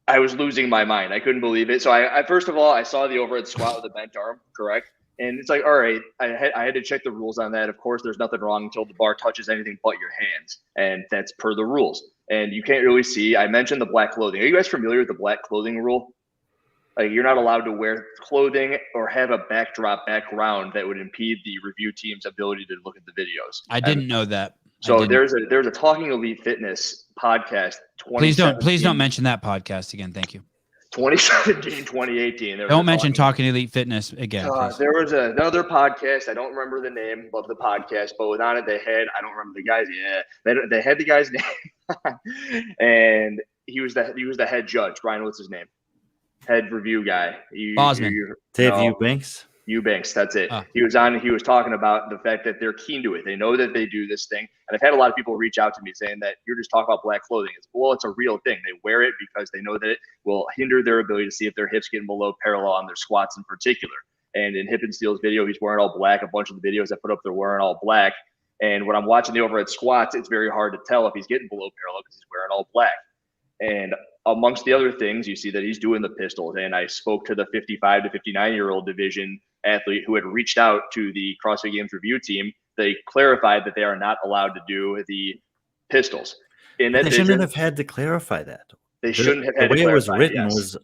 I was losing my mind. I couldn't believe it. So I first of all, I saw the overhead squat with a bent arm, correct? And it's like, all right, I had to check the rules on that. Of course, there's nothing wrong until the bar touches anything but your hands, and that's per the rules. and you can't really see. I mentioned the black clothing. Are you guys familiar with the black clothing rule? Like, you're not allowed to wear clothing or have a background that would impede the review team's ability to look at the videos. I didn't know that. So there's a Talking Elite Fitness podcast. Please don't mention that podcast again. Thank you. 2017, 2018. Don't mention Talking Elite Fitness again. There was another podcast. I don't remember the name of the podcast, but on it they had, I don't remember the guy's. Yeah, they had the guy's name, and he was the head judge. Brian, what's his name? Head review guy. Bosman. Dave Eubanks. Eubanks, that's it. He was talking about the fact that they're keen to it. They know that they do this thing. And I've had a lot of people reach out to me saying that you're just talking about black clothing. It's a real thing. They wear it because they know that it will hinder their ability to see if their hips getting below parallel on their squats in particular. And in Hip and Steel's video, he's wearing all black. A bunch of the videos I put up, they're wearing all black. And when I'm watching the overhead squats, it's very hard to tell if he's getting below parallel because he's wearing all black. And amongst the other things, you see that he's doing the pistols. And I spoke to the 55 to 59-year-old division athlete who had reached out to the CrossFit Games review team. They clarified that they are not allowed to do the pistols. They shouldn't have had to clarify that. They shouldn't have had to clarify. The way it was written is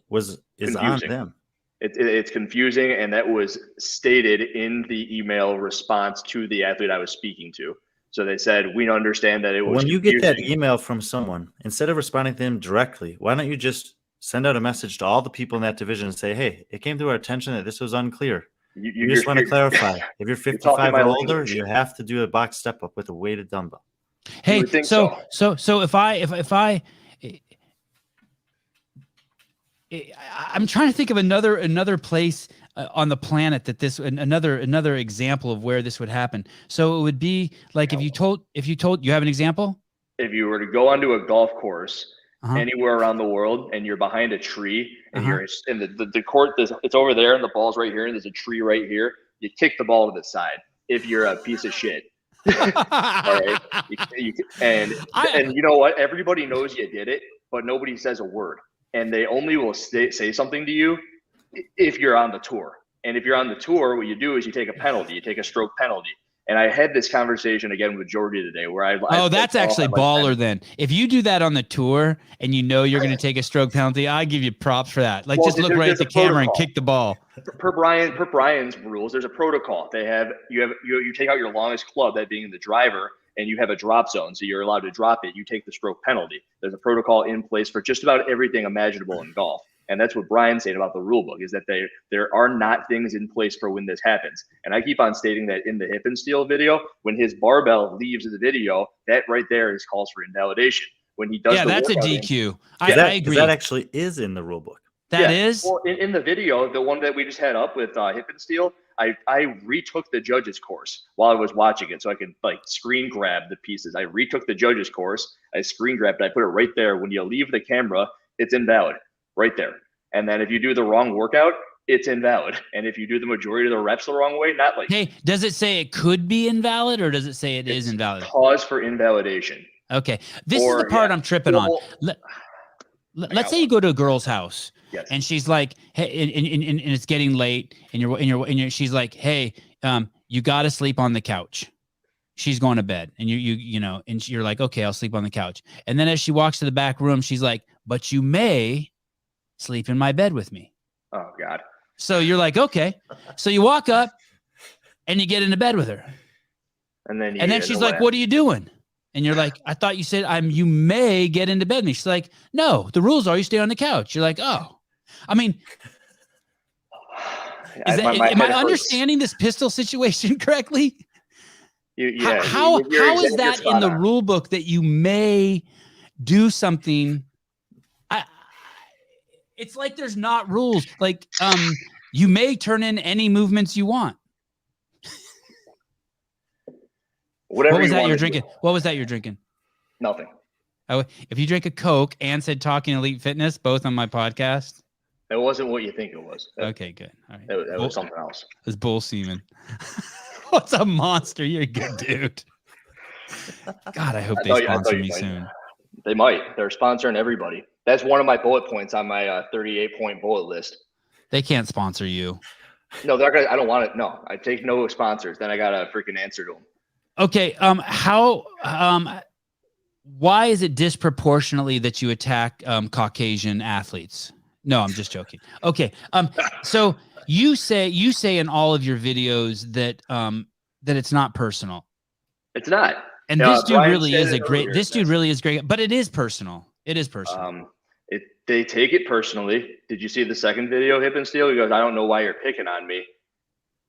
confusing. on them. It's confusing, and that was stated in the email response to the athlete I was speaking to. So they said, we understand that it was when you confusing. get that email from someone, instead of responding to them directly, why don't you just send out a message to all the people in that division and say, hey, it came to our attention that this was unclear. You just want to clarify. If you're 55 or older, you have to do a box step up with a weighted dumbbell. Hey, so if I'm trying to think of another place on the planet that another example of where this would happen. So it would be like if you told you have an example. If you were to go onto a golf course anywhere around the world and you're behind a tree and you're in the court, it's over there and the ball's right here and there's a tree right here, you kick the ball to the side if you're a piece of shit. All right. And you know what? Everybody knows you did it, but nobody says a word. And they only will say something to you if you're on the tour. And if you're on the tour, what you do is you take a penalty. You take a stroke penalty. And I had this conversation again with Jordy today where that's actually baller then. If you do that on the tour and you know you're going to take a stroke penalty, I give you props for that. Like, just look right at the camera and kick the ball. Per Brian's rules, there's a protocol. You take out your longest club, that being the driver, and you have a drop zone. So you're allowed to drop it. You take the stroke penalty. There's a protocol in place for just about everything imaginable in golf. And that's what Brian's saying about the rule book, is that there are not things in place for when this happens. And I keep on stating that in the Hip and Steel video, when his barbell leaves the video, that right there is calls for invalidation. When he does, that's a DQ. I agree. That actually is in the rule book. That is. Well, in the video, the one that we just had up with Hip and Steel, I retook the judge's course while I was watching it, so I could screen grab the pieces. I retook the judge's course. I screen grabbed it. I put it right there. When you leave the camera, it's invalid. Right there. And then if you do the wrong workout, it's invalid. And if you do the majority of the reps the wrong way, not like. Hey, does it say it could be invalid or does it say it is invalid? Cause for invalidation. Okay. This is the part I'm tripping on. Let's say you go to a girl's house and she's like, hey, and it's getting late and she's like, hey, you got to sleep on the couch. She's going to bed and and you're like, okay, I'll sleep on the couch. And then as she walks to the back room, she's like, but you may sleep in my bed with me. Oh God. So you're like, okay. So you walk up and you get into bed with her. And then she's like, what are you doing? And you're like, I thought you said you may get into bed with me. She's like, no, the rules are you stay on the couch. You're like, oh, I mean, am I understanding this pistol situation correctly? How is that in the rule book that you may do something? It's like there's not rules. Like, you may turn in any movements you want. Whatever. What was that you're drinking? What was that you're drinking? Nothing. Oh, if you drink a Coke and said Talking Elite Fitness, both on my podcast. It wasn't what you think it was. Okay, good. All right. That was something else. It was bull semen. What's a monster? You're a good dude. God, I hope they sponsor me soon. They might. They're sponsoring everybody. That's one of my bullet points on my 38-point bullet list. They can't sponsor you. No, they're gonna. I don't want it. No, I take no sponsors. Then I gotta freaking answer to them. Okay. why is it disproportionately that you attack Caucasian athletes? No, I'm just joking. Okay. So you say in all of your videos that that it's not personal. It's not. And this dude Brian really said is it a great. earlier. This dude really is great, but it is personal. It is personal. They take it personally. Did you see the second video, Hip and Steel? He goes, "I don't know why you're picking on me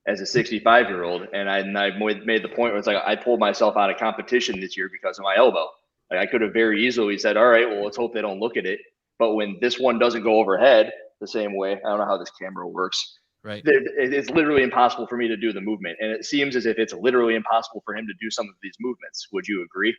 as a 65-year-old." And I made the point where it's like, I pulled myself out of competition this year because of my elbow. Like, I could have very easily said, all right, well, let's hope they don't look at it. But when this one doesn't go overhead the same way, I don't know how this camera works. Right. It's literally impossible for me to do the movement. And it seems as if it's literally impossible for him to do some of these movements. Would you agree?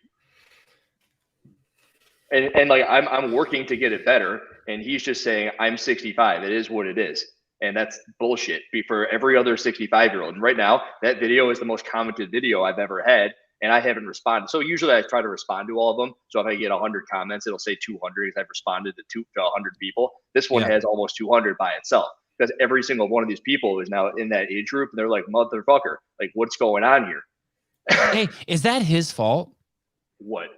And like, I'm working to get it better. And he's just saying, I'm 65. It is what it is. And that's bullshit for every other 65-year-old. And right now, that video is the most commented video I've ever had. And I haven't responded. So usually I try to respond to all of them. So if I get 100 comments, it'll say 200 because I've responded to 100 people. This one has almost 200 by itself because every single one of these people is now in that age group. And they're like, motherfucker, like, what's going on here? Hey, is that his fault? What?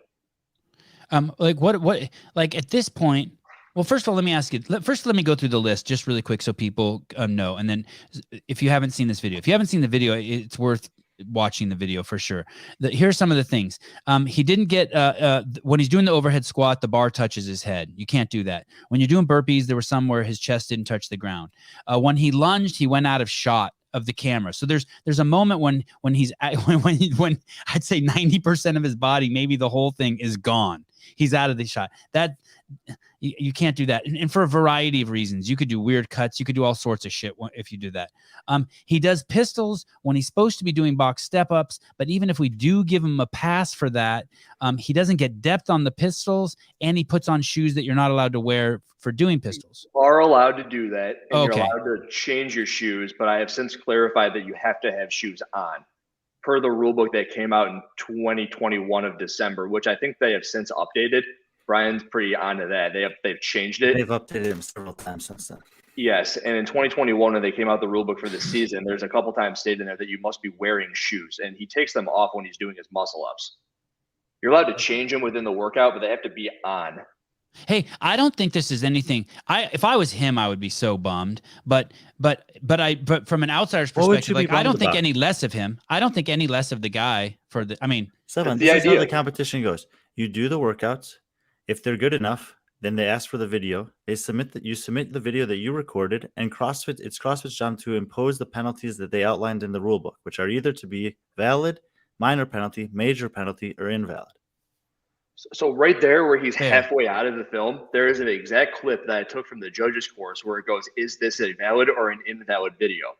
Like what, like at this point, well, first of all, let me ask you, first, let me go through the list just really quick so people know. And then if you haven't seen this video, it's worth watching the video for sure. Here's some of the things. He didn't get, when he's doing the overhead squat, the bar touches his head. You can't do that. When you're doing burpees, there was some where his chest didn't touch the ground. When he lunged, he went out of shot of the camera. So there's a moment when he's when I'd say 90% of his body, maybe the whole thing is gone. He's out of the shot. That you can't do that. And for a variety of reasons, you could do weird cuts. You could do all sorts of shit if you do that. He does pistols when he's supposed to be doing box step ups. But even if we do give him a pass for that, he doesn't get depth on the pistols, and he puts on shoes that you're not allowed to wear for doing pistols. You are allowed to do that. And Okay. You're allowed to change your shoes, but I have since clarified that you have to have shoes on per the rule book that came out in 2021 of December, which I think they have since updated. Brian's pretty onto that. They've changed it. They've updated him several times since then. Yes, and in 2021, when they came out the rule book for the season, there's a couple times stated in there that you must be wearing shoes, and he takes them off when he's doing his muscle ups. You're allowed to change them within the workout, but they have to be on. Hey, I don't think this is anything. If I was him, I would be so bummed. But from an outsider's perspective, like, I don't think any less of him. I don't think any less of the guy for the. I mean, Sevan, this is how the competition goes. You do the workouts. If they're good enough, then they ask for the video. You submit the video that you recorded, and it's CrossFit's job to impose the penalties that they outlined in the rule book, which are either to be valid, minor penalty, major penalty, or invalid. So right there where he's halfway out of the film, there is an exact clip that I took from the judges course where it goes, is this a valid or an invalid video?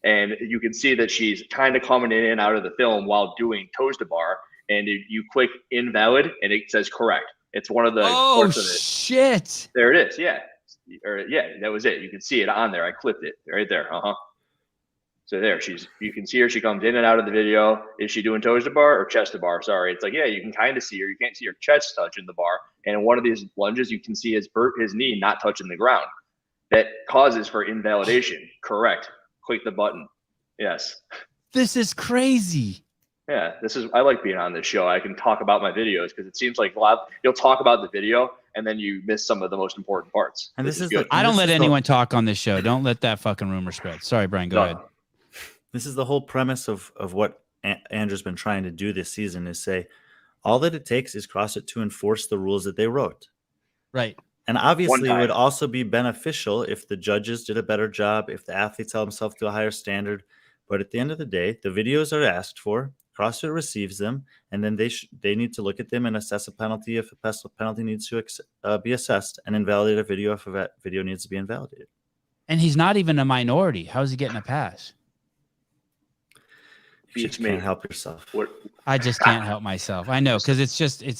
And you can see that she's kind of coming in and out of the film while doing toes to bar. And you click invalid and it says correct. It's one of the parts of it. Shit. There it is. Yeah. That was it. You can see it on there. I clipped it right there. So there, you can see her. She comes in and out of the video. Is she doing toes to bar or chest to bar? Sorry. It's like, yeah, you can kind of see her. You can't see her chest touching the bar. And in one of these lunges, you can see his knee not touching the ground. That causes for invalidation. Correct. Click the button. Yes. This is crazy. Yeah, I like being on this show. I can talk about my videos because it seems like you'll talk about the video and then you miss some of the most important parts. And this is good. I don't let anyone talk on this show. Don't let that fucking rumor spread. Sorry, Brian. Go ahead. This is the whole premise of what Andrew's been trying to do this season is say, all that it takes is CrossFit to enforce the rules that they wrote. Right. And obviously, it would also be beneficial if the judges did a better job, if the athletes held themselves to a higher standard. But at the end of the day, the videos are asked for, CrossFit receives them, and then they need to look at them and assess a penalty if a penalty needs to be assessed, and invalidate a video if a video needs to be invalidated. And he's not even a minority. How is he getting a pass? You just can't help yourself. I just can't help myself. I know, because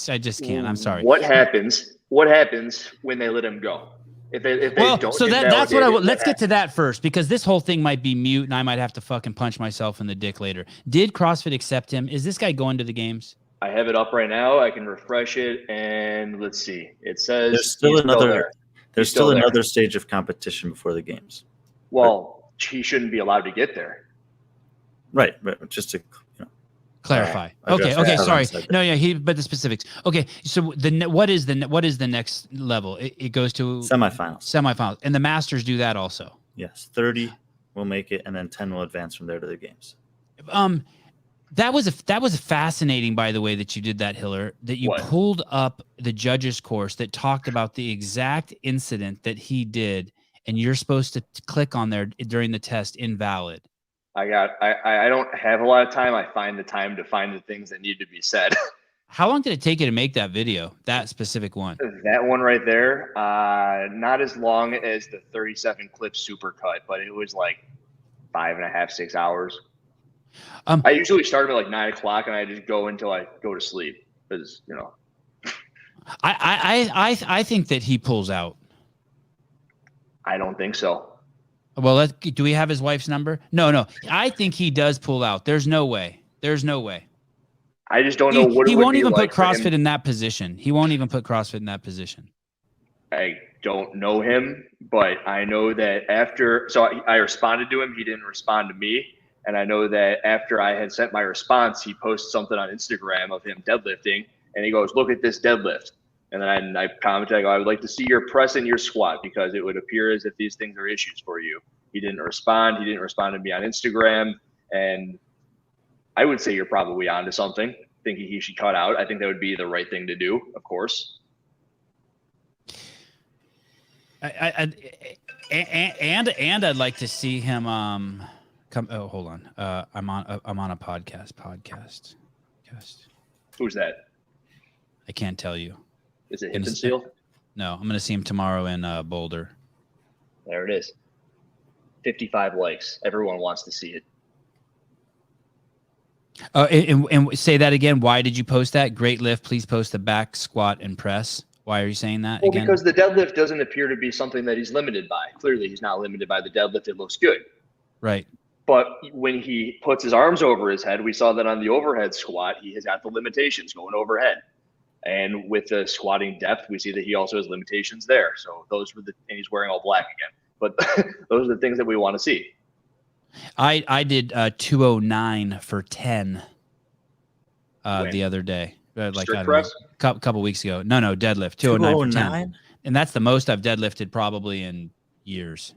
I just can't. I'm sorry. What happens when they let him go? If they don't. So that's what let's get to that first, because this whole thing might be mute and I might have to fucking punch myself in the dick later. Did CrossFit accept him? Is this guy going to the games? I have it up right now. I can refresh it and let's see. It says there's still another stage of competition before the games. Well, he shouldn't be allowed to get there. Right, but just to Clarify. address Okay. what Sorry. Sevan said. No, yeah. But the specifics. Okay. So what is the next level? It goes to Semifinals. and the Masters do that also. Yes, 30 will make it, and then 10 will advance from there to the games. That was fascinating, by the way, that you did that, Hiller. That you pulled up the judges course that talked about the exact incident that he did, and you're supposed to click on there during the test, invalid. I don't have a lot of time. I find the time to find the things that need to be said. How long did it take you to make that video, that specific one? That one right there, not as long as the 37 clip supercut, but it was like 5.5, 6 hours. I usually start at like 9 o'clock, and I just go until I go to sleep because I think that he pulls out. I don't think so. Well, do we have his wife's number? No. I think he does pull out. There's no way. I just don't know what he it would won't be even like put CrossFit in that position. He won't even put CrossFit in that position. I don't know him, but I know that I responded to him. He didn't respond to me. And I know that after I had sent my response, he posted something on Instagram of him deadlifting, and he goes, "Look at this deadlift." And then I commented, I would like to see your press and your squat because it would appear as if these things are issues for you. He didn't respond. He didn't respond to me on Instagram. And I would say you're probably onto something, thinking he should cut out. I think that would be the right thing to do, of course. And I'd like to see him come. Oh, hold on. I'm on a podcast. Who's that? I can't tell you. Is it Hip and Seal? No, I'm going to see him tomorrow in Boulder. There it is. 55 likes. Everyone wants to see it. And say that again. Why did you post that? Great lift. Please post the back, squat, and press. Why are you saying that again? Because the deadlift doesn't appear to be something that he's limited by. Clearly, he's not limited by the deadlift. It looks good. Right. But when he puts his arms over his head, we saw that on the overhead squat, he has got the limitations going overhead. And with the squatting depth, we see that he also has limitations there. So and he's wearing all black again. But those are the things that we want to see. I did 209 for 10 the other day. Strict press? Couple weeks ago. No, deadlift. 209 for 10. And that's the most I've deadlifted probably in years.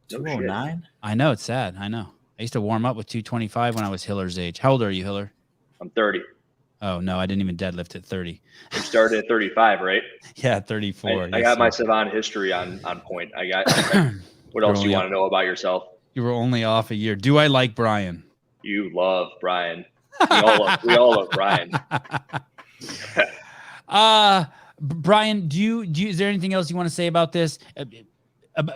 209? I know, it's sad. I know. I used to warm up with 225 when I was Hiller's age. How old are you, Hiller? I'm 30. Oh, no, I didn't even deadlift at 30. You started at 35, right? Yeah, 34. I got my Sevan history on point. I got what else do you want to know about yourself? You were only off a year. Do I like Brian? You love Brian. We all love Brian. Brian, is there anything else you want to say about this?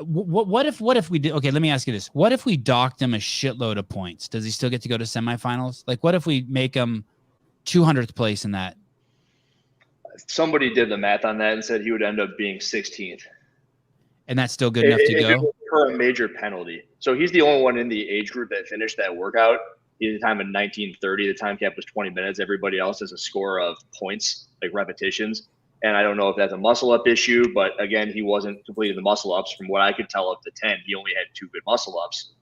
What if we did? Okay, let me ask you this. What if we docked him a shitload of points? Does he still get to go to semifinals? Like, what if we make him 200th place in that? Somebody did the math on that and said he would end up being 16th. And that's still good enough to go? For a major penalty. So he's the only one in the age group that finished that workout. He had a time in 1930. The time cap was 20 minutes. Everybody else has a score of points, like repetitions. And I don't know if that's a muscle-up issue, but again, he wasn't completing the muscle-ups. From what I could tell of the 10, he only had 2 good muscle-ups.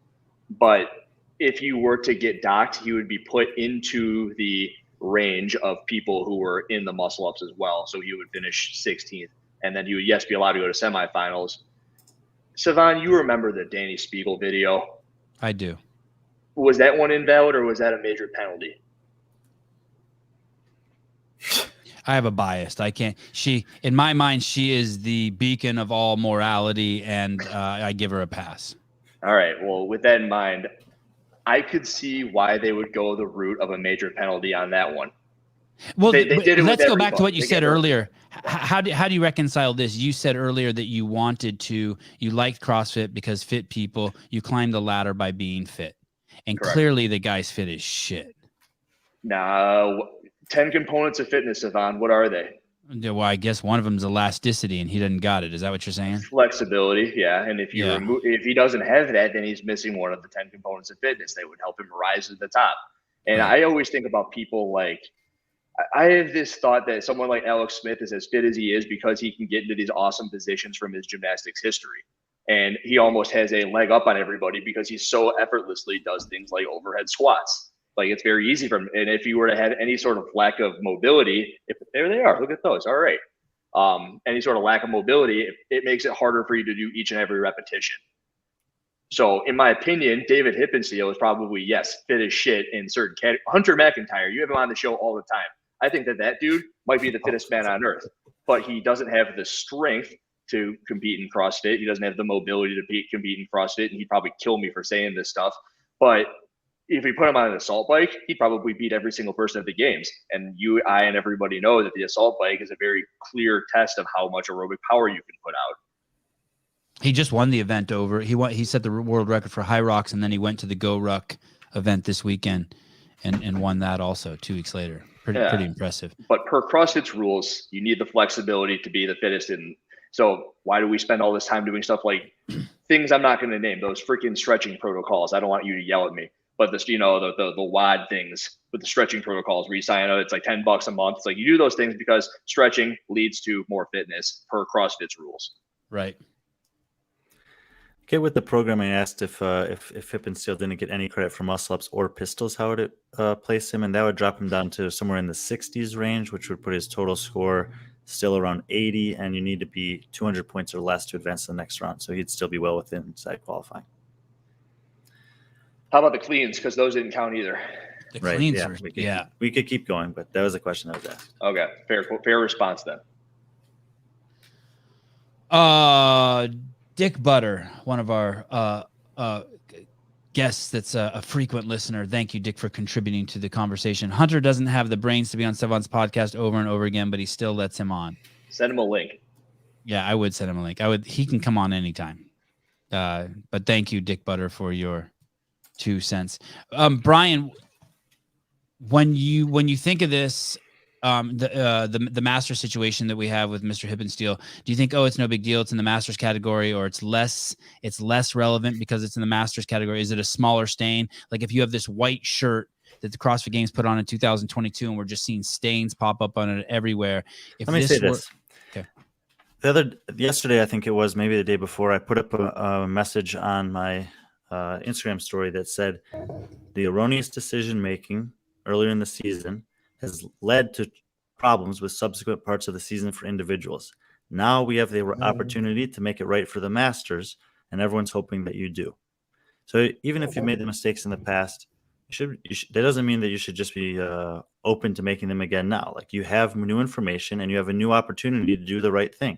But if you were to get docked, he would be put into the range of people who were in the muscle-ups as well. So he would finish 16th. And then he would, be allowed to go to semifinals. Sevan, you remember the Danny Spiegel video? I do. Was that one invalid or was that a major penalty? I have a bias. In my mind, she is the beacon of all morality, and I give her a pass. All right. Well, with that in mind, I could see why they would go the route of a major penalty on that one. Well, let's go back to what you said earlier. How do you reconcile this? You said earlier that you liked CrossFit because fit people, you climbed the ladder by being fit. And correct. Clearly the guy's fit as shit. Now, 10 components of fitness, Sevan, what are they? Well, I guess one of them is elasticity, and he doesn't got it. Is that what you're saying? Flexibility, yeah. And if if he doesn't have that, then he's missing one of the 10 components of fitness that would help him rise to the top. And right. I always think about people like, I have this thought that someone like Alex Smith is as fit as he is because he can get into these awesome positions from his gymnastics history. And he almost has a leg up on everybody because he so effortlessly does things like overhead squats. Like it's very easy for them. And if you were to have any sort of lack of mobility, if there they are, look at those. All right. Any sort of lack of mobility, it makes it harder for you to do each and every repetition. So in my opinion, David Hippensteel is probably, yes, fit as shit in certain categories. Hunter McIntyre, you have him on the show all the time. I think that dude might be the fittest man on earth, but he doesn't have the strength to compete in CrossFit. He doesn't have the mobility to compete in CrossFit, and he'd probably kill me for saying this stuff. But if we put him on an assault bike, he'd probably beat every single person at the games. And you, I, and everybody know that the assault bike is a very clear test of how much aerobic power you can put out. He just won the event over. He set the world record for high rocks, and then he went to the Go Ruck event this weekend and won that also 2 weeks later. Pretty impressive. But per CrossFit's rules, you need the flexibility to be the fittest. And so why do we spend all this time doing stuff like things I'm not going to name, those freaking stretching protocols? I don't want you to yell at me, but this, the WOD things with the stretching protocols where you sign up, it's like $10 a month. It's like you do those things because stretching leads to more fitness per CrossFit's rules. Right. Okay, with the programming, I asked if Hippensteel didn't get any credit for muscle ups or pistols, how would it place him? And that would drop him down to somewhere in the 60s range, which would put his total score still around 80. And you need to be 200 points or less to advance to the next round. So he'd still be well within inside qualifying. How about the cleans? Because those didn't count either. The cleans we could keep going, but that was a question that was asked. Okay, fair response then. Dick Butter, one of our guests that's a frequent listener. Thank you, Dick, for contributing to the conversation. Hunter doesn't have the brains to be on Sevan's podcast over and over again, but he still lets him on. Send him a link. Yeah, I would send him a link. He can come on anytime. But thank you, Dick Butter, for your 2 cents. Brian, when you think of this, the master situation that we have with Mr. Hippensteel, do you think, it's no big deal, it's in the masters category, or it's less relevant because it's in the masters category? Is it a smaller stain? Like if you have this white shirt that the CrossFit Games put on in 2022 and we're just seeing stains pop up on it everywhere. Let me say this. Okay. Yesterday, I think it was, maybe the day before, I put up a message on my Instagram story that said the erroneous decision making earlier in the season has led to problems with subsequent parts of the season for individuals. Now we have the opportunity to make it right for the masters, and everyone's hoping that you do. So even if you made the mistakes in the past, that doesn't mean that you should just be open to making them again now. Like you have new information and you have a new opportunity to do the right thing.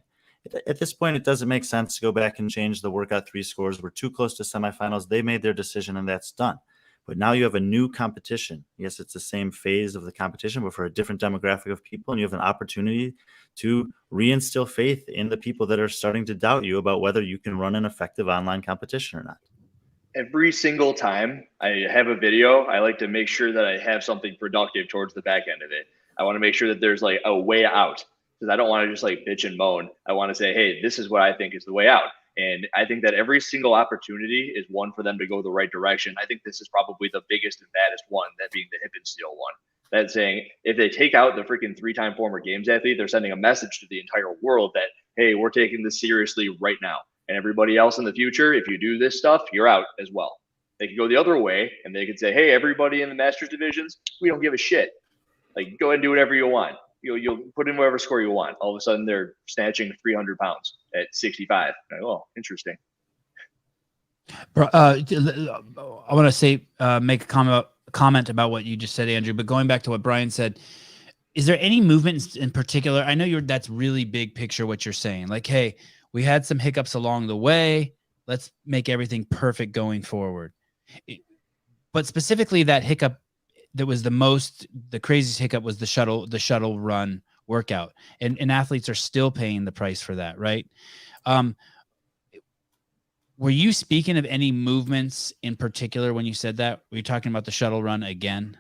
At this point, it doesn't make sense to go back and change the workout 3 scores. We're too close to semifinals. They made their decision and that's done. But now you have a new competition. Yes, it's the same phase of the competition, but for a different demographic of people. And you have an opportunity to reinstill faith in the people that are starting to doubt you about whether you can run an effective online competition or not. Every single time I have a video, I like to make sure that I have something productive towards the back end of it. I want to make sure that there's like a way out, because I don't want to just like bitch and moan. I want to say, hey, this is what I think is the way out. And I think that every single opportunity is one for them to go the right direction. I think this is probably the biggest and baddest one, that being the Hippensteel one. That's saying if they take out the freaking 3-time former games athlete, they're sending a message to the entire world that, hey, we're taking this seriously right now. And everybody else in the future, if you do this stuff, you're out as well. They could go the other way and they could say, hey, everybody in the masters divisions, we don't give a shit. Like, go ahead and do whatever you want. You'll put in whatever score you want. All of a sudden, they're snatching 300 pounds at 65. Like, oh, interesting. I want to say, make a comment about what you just said, Andrew. But going back to what Brian said, is there any movement in particular? I know that's really big picture what you're saying. Like, hey, we had some hiccups along the way. Let's make everything perfect going forward. But specifically, that hiccup that was the craziest hiccup was the shuttle run workout, and athletes are still paying the price for that, right? Were you speaking of any movements in particular when you said that? Were you talking about the shuttle run again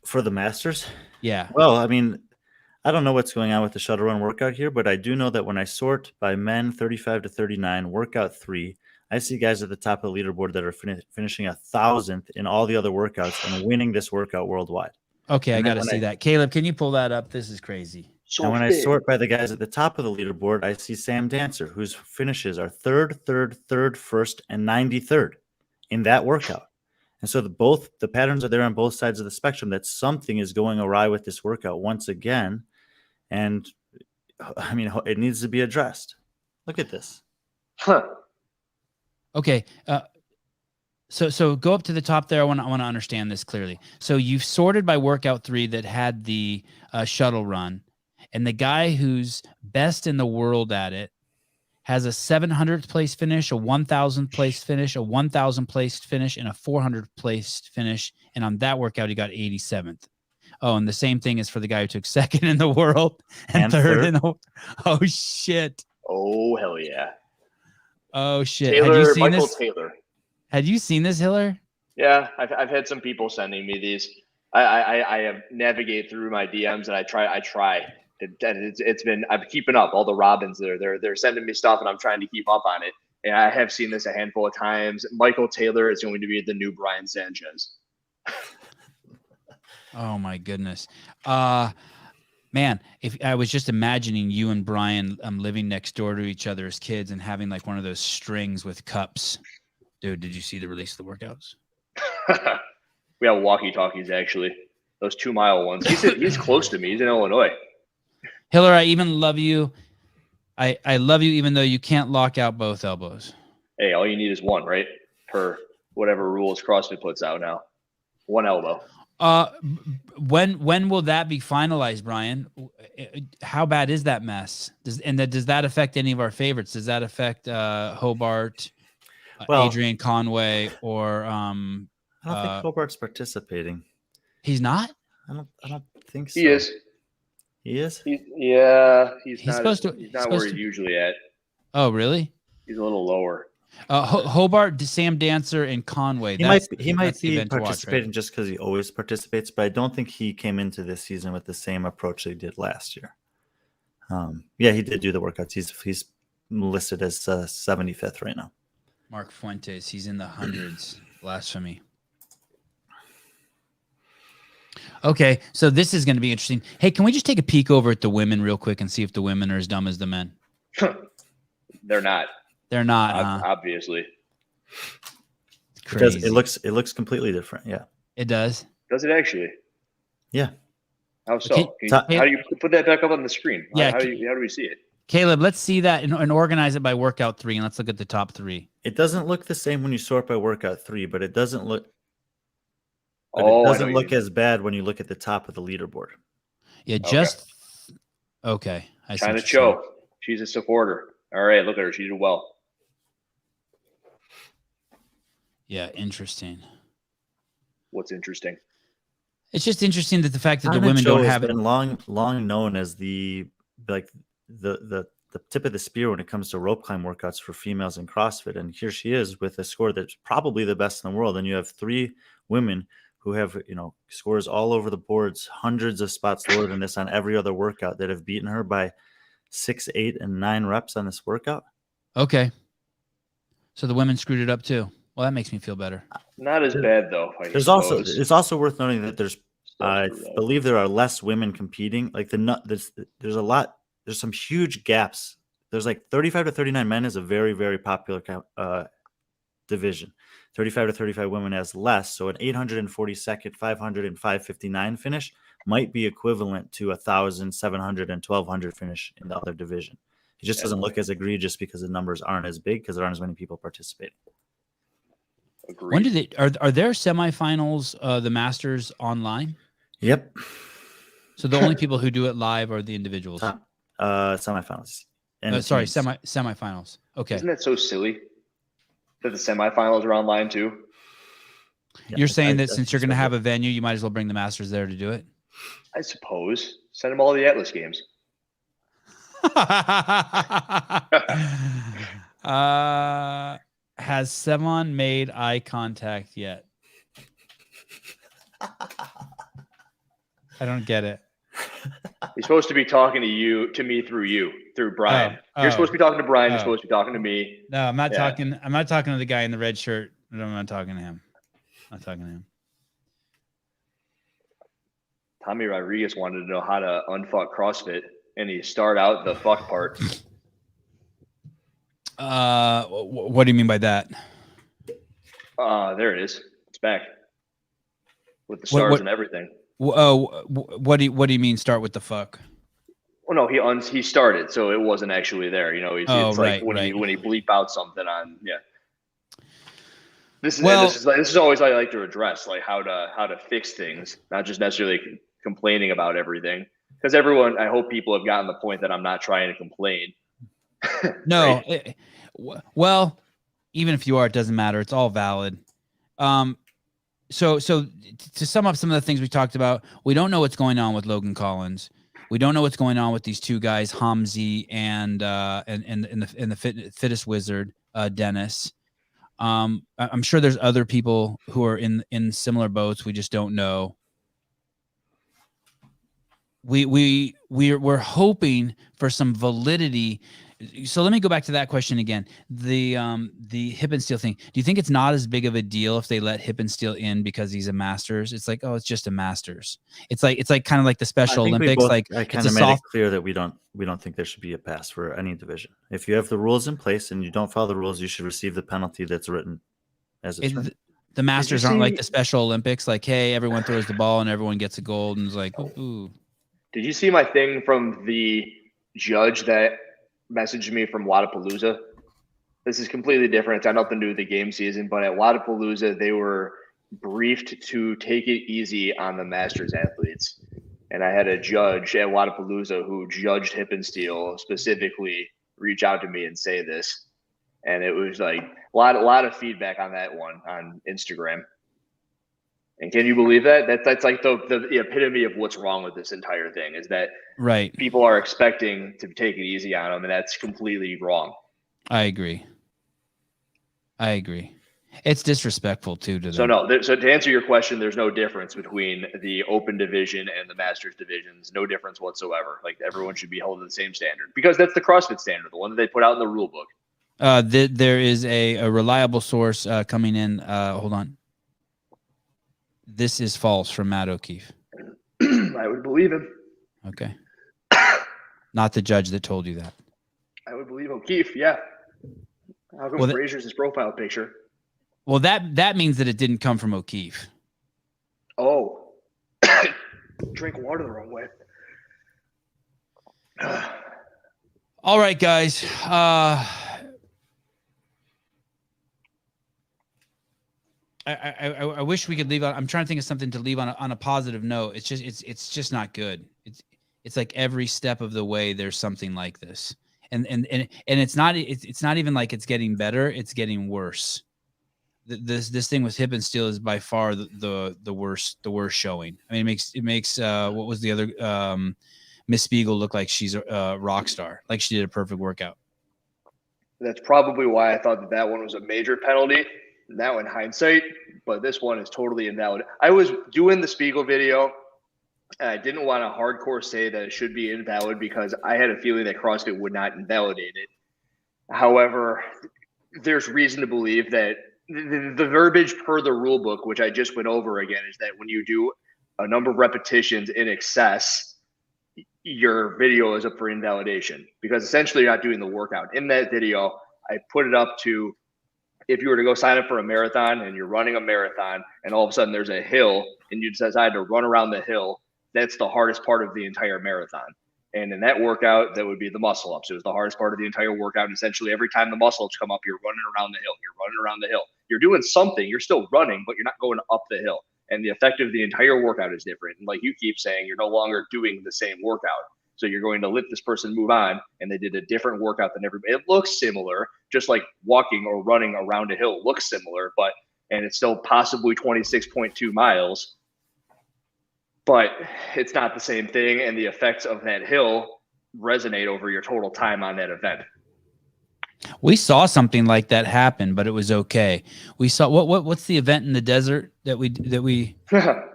for the masters? Yeah. Well, I mean, I don't know what's going on with the shuttle run workout here, but I do know that when I sort by men 35 to 39, workout 3, I see guys at the top of the leaderboard that are finishing 1,000th in all the other workouts and winning this workout worldwide. Okay, I got to see that. Caleb, can you pull that up? This is crazy. And when I sort by the guys at the top of the leaderboard, I see Sam Dancer, whose finishes are 3rd, 1st, and 93rd in that workout. And so both the patterns are there on both sides of the spectrum, that something is going awry with this workout once again. And I mean, it needs to be addressed. Look at this. Huh. Okay. So go up to the top there. I want to understand this clearly. So you've sorted by workout 3 that had the shuttle run, and the guy who's best in the world at it has a 700th place finish, a 1,000th place finish, a 1,000 place finish, and a 400th place finish. And on that workout, he got 87th. Oh, and the same thing is for the guy who took second in the world and third in the. Oh shit! Oh hell yeah! Oh shit! Taylor, Michael Taylor. Had you seen this, Hiller? Yeah, I've had some people sending me these. I have navigate through my DMs and I try. It's been, I'm keeping up. All the Robins they're sending me stuff and I'm trying to keep up on it. And I have seen this a handful of times. Michael Taylor is going to be the new Brian Sanchez. Oh my goodness. Man, if I was just imagining you and Brian living next door to each other as kids and having like one of those strings with cups. Dude, did you see the release of the workouts? We have walkie-talkies, actually. Those 2-mile ones. He's close to me. He's in Illinois. Hiller, I even love you. I love you even though you can't lock out both elbows. Hey, all you need is one, right? Per whatever rules CrossFit puts out now. One elbow. When will that be finalized, Brian? How bad is that mess? Does that affect any of our favorites? Does that affect Hobart, Adrian Conway, or I don't think Hobart's participating. He's not? I don't think so. He is. He is? He's not supposed to. He's not where he's usually at. Oh, really? He's a little lower. Hobart, Sam Dancer, and Conway. He might be participating just because he always participates, but I don't think he came into this season with the same approach that he did last year. Yeah, he did do the workouts. He's listed as 75th right now. Mark Fuentes, he's in the hundreds. Blasphemy. Okay, so this is going to be interesting. Hey, can we just take a peek over at the women real quick and see if the women are as dumb as the men? They're not. They're not, obviously. Crazy. Because it looks completely different. Yeah, it does. Does it actually? Yeah. How so? How do you put that back up on the screen? Yeah. How do we see it? Caleb, let's see that and organize it by workout 3, and let's look at the top 3. It doesn't look the same when you sort by workout 3, but it doesn't look. But it doesn't look as bad when you look at the top of the leaderboard. Yeah, just okay. I see. China Cho, she's a supporter. All right, look at her. She did well. Yeah, interesting. What's interesting? It's just interesting that the fact that the China women Cho don't has have it. been long known as the tip of the spear when it comes to rope climb workouts for females in CrossFit, and here she is with a score that's probably the best in the world. And you have 3 women who have, scores all over the boards, hundreds of spots lower than this on every other workout, that have beaten her by 6, 8, and 9 reps on this workout. Okay. So the women screwed it up too. Well, that makes me feel better. Not as bad though. It's also worth noting that there's, I believe there are less women competing. Like there's some huge gaps. There's like 35 to 39 men is a very, very popular division. 35 to 35 women has less. So an 842nd, 500, and 559 finish might be equivalent to 1,000, 700, and 1,200 finish in the other division. It just doesn't look as egregious because the numbers aren't as big because there aren't as many people participating. Agreed. When do they are there semifinals, the Masters online? Yep. So the only people who do it live are the individuals. Semifinals. Sorry, semifinals. Okay. Isn't that so silly that the semifinals are online too? Yeah, You're saying that since you're going to have a venue, you might as well bring the Masters there to do it? I suppose. Send them all to the Atlas games. Has Sevan made eye contact yet? I don't get it. He's supposed to be talking to me through Brian. You're supposed to be talking to Brian. You're supposed to be talking to me. No, I'm not talking. I'm not talking to the guy in the red shirt. I'm not talking to him. I'm not talking to him. Tommy Rodriguez wanted to know how to unfuck CrossFit, and he started out the fuck part. What do you mean by that? There it is. It's respect with the stars and everything. What do you mean? Start with the fuck? Well, no, he started, so it wasn't actually there. You know, it's like when he bleep out something on This is always I like to address, like how to fix things, not just necessarily complaining about everything. Because I hope people have gotten the point that I'm not trying to complain. No, well, even if you are, it doesn't matter. It's all valid. So to sum up some of the things we talked about, we don't know what's going on with Logan Collins. We don't know what's going on with these two guys, Hamzi and the fittest wizard, Dennis. I'm sure there's other people who are in similar boats. We just don't know. We're hoping for some validity. So let me go back to that question again. The Hippensteel thing. Do you think it's not as big of a deal if they let Hippensteel in because he's a Masters? It's like, oh, it's just a Masters. It's like kind of like the Special Olympics. I kind of made it clear that we don't think there should be a pass for any division. If you have the rules in place and you don't follow the rules, you should receive the penalty that's written as it's written. The Masters aren't like the Special Olympics. Like, hey, everyone throws the ball and everyone gets a gold, and it's like, ooh. Did you see my thing from the judge that messaged me from Wadapalooza? This is completely different. It's got nothing to do with the game season, but at Wadapalooza, they were briefed to take it easy on the Masters athletes. And I had a judge at Wadapalooza who judged Hippensteel specifically reach out to me and say this. And it was like a lot of feedback on that one on Instagram. And can you believe that? That's like the epitome of what's wrong with this entire thing, is that people are expecting to take it easy on them, and that's completely wrong. I agree. It's disrespectful too to them. So no, so to answer your question, there's no difference between the Open division and the Masters divisions. No difference whatsoever. Like, everyone should be held to the same standard, because that's the CrossFit standard, the one that they put out in the rule book. There is a reliable source coming in. Hold on. This is false from Matt O'Keefe. I would believe him. Okay. Not the judge that told you that. I would believe O'Keefe, yeah. How come Frazier's his profile picture? Well, that means that it didn't come from O'Keefe. Oh. Drink water the wrong way. All right, guys. I wish we could leave on. I'm trying to think of something to leave on a positive note. It's just not good. It's like every step of the way there's something like this, and it's not even like it's getting better. It's getting worse. This thing with Hippensteel is by far the worst showing. I mean, it makes what was the other Miss Spiegel look like she's a rock star, like she did a perfect workout. That's probably why I thought that one was a major penalty. Now in hindsight, but this one is totally invalid. I was doing the Spiegel video, and I didn't want to hardcore say that it should be invalid because I had a feeling that CrossFit would not invalidate it. However, there's reason to believe that the verbiage per the rule book, which I just went over again, is that when you do a number of repetitions in excess, your video is up for invalidation, because essentially you're not doing the workout. In that video, I put it up to, if you were to go sign up for a marathon and you're running a marathon and all of a sudden there's a hill and you decide to run around the hill, that's the hardest part of the entire marathon. And in that workout, that would be the muscle ups. It was the hardest part of the entire workout. And essentially every time the muscle ups come up, you're running around the hill. You're running around the hill. You're doing something. You're still running, but you're not going up the hill. And the effect of the entire workout is different. And like you keep saying, you're no longer doing the same workout. So you're going to let this person move on, and they did a different workout than everybody. It looks similar, just like walking or running around a hill looks similar, and it's still possibly 26.2 miles, but it's not the same thing. And the effects of that hill resonate over your total time on that event. We saw something like that happen, but it was okay. We saw what's the event in the desert that we Is that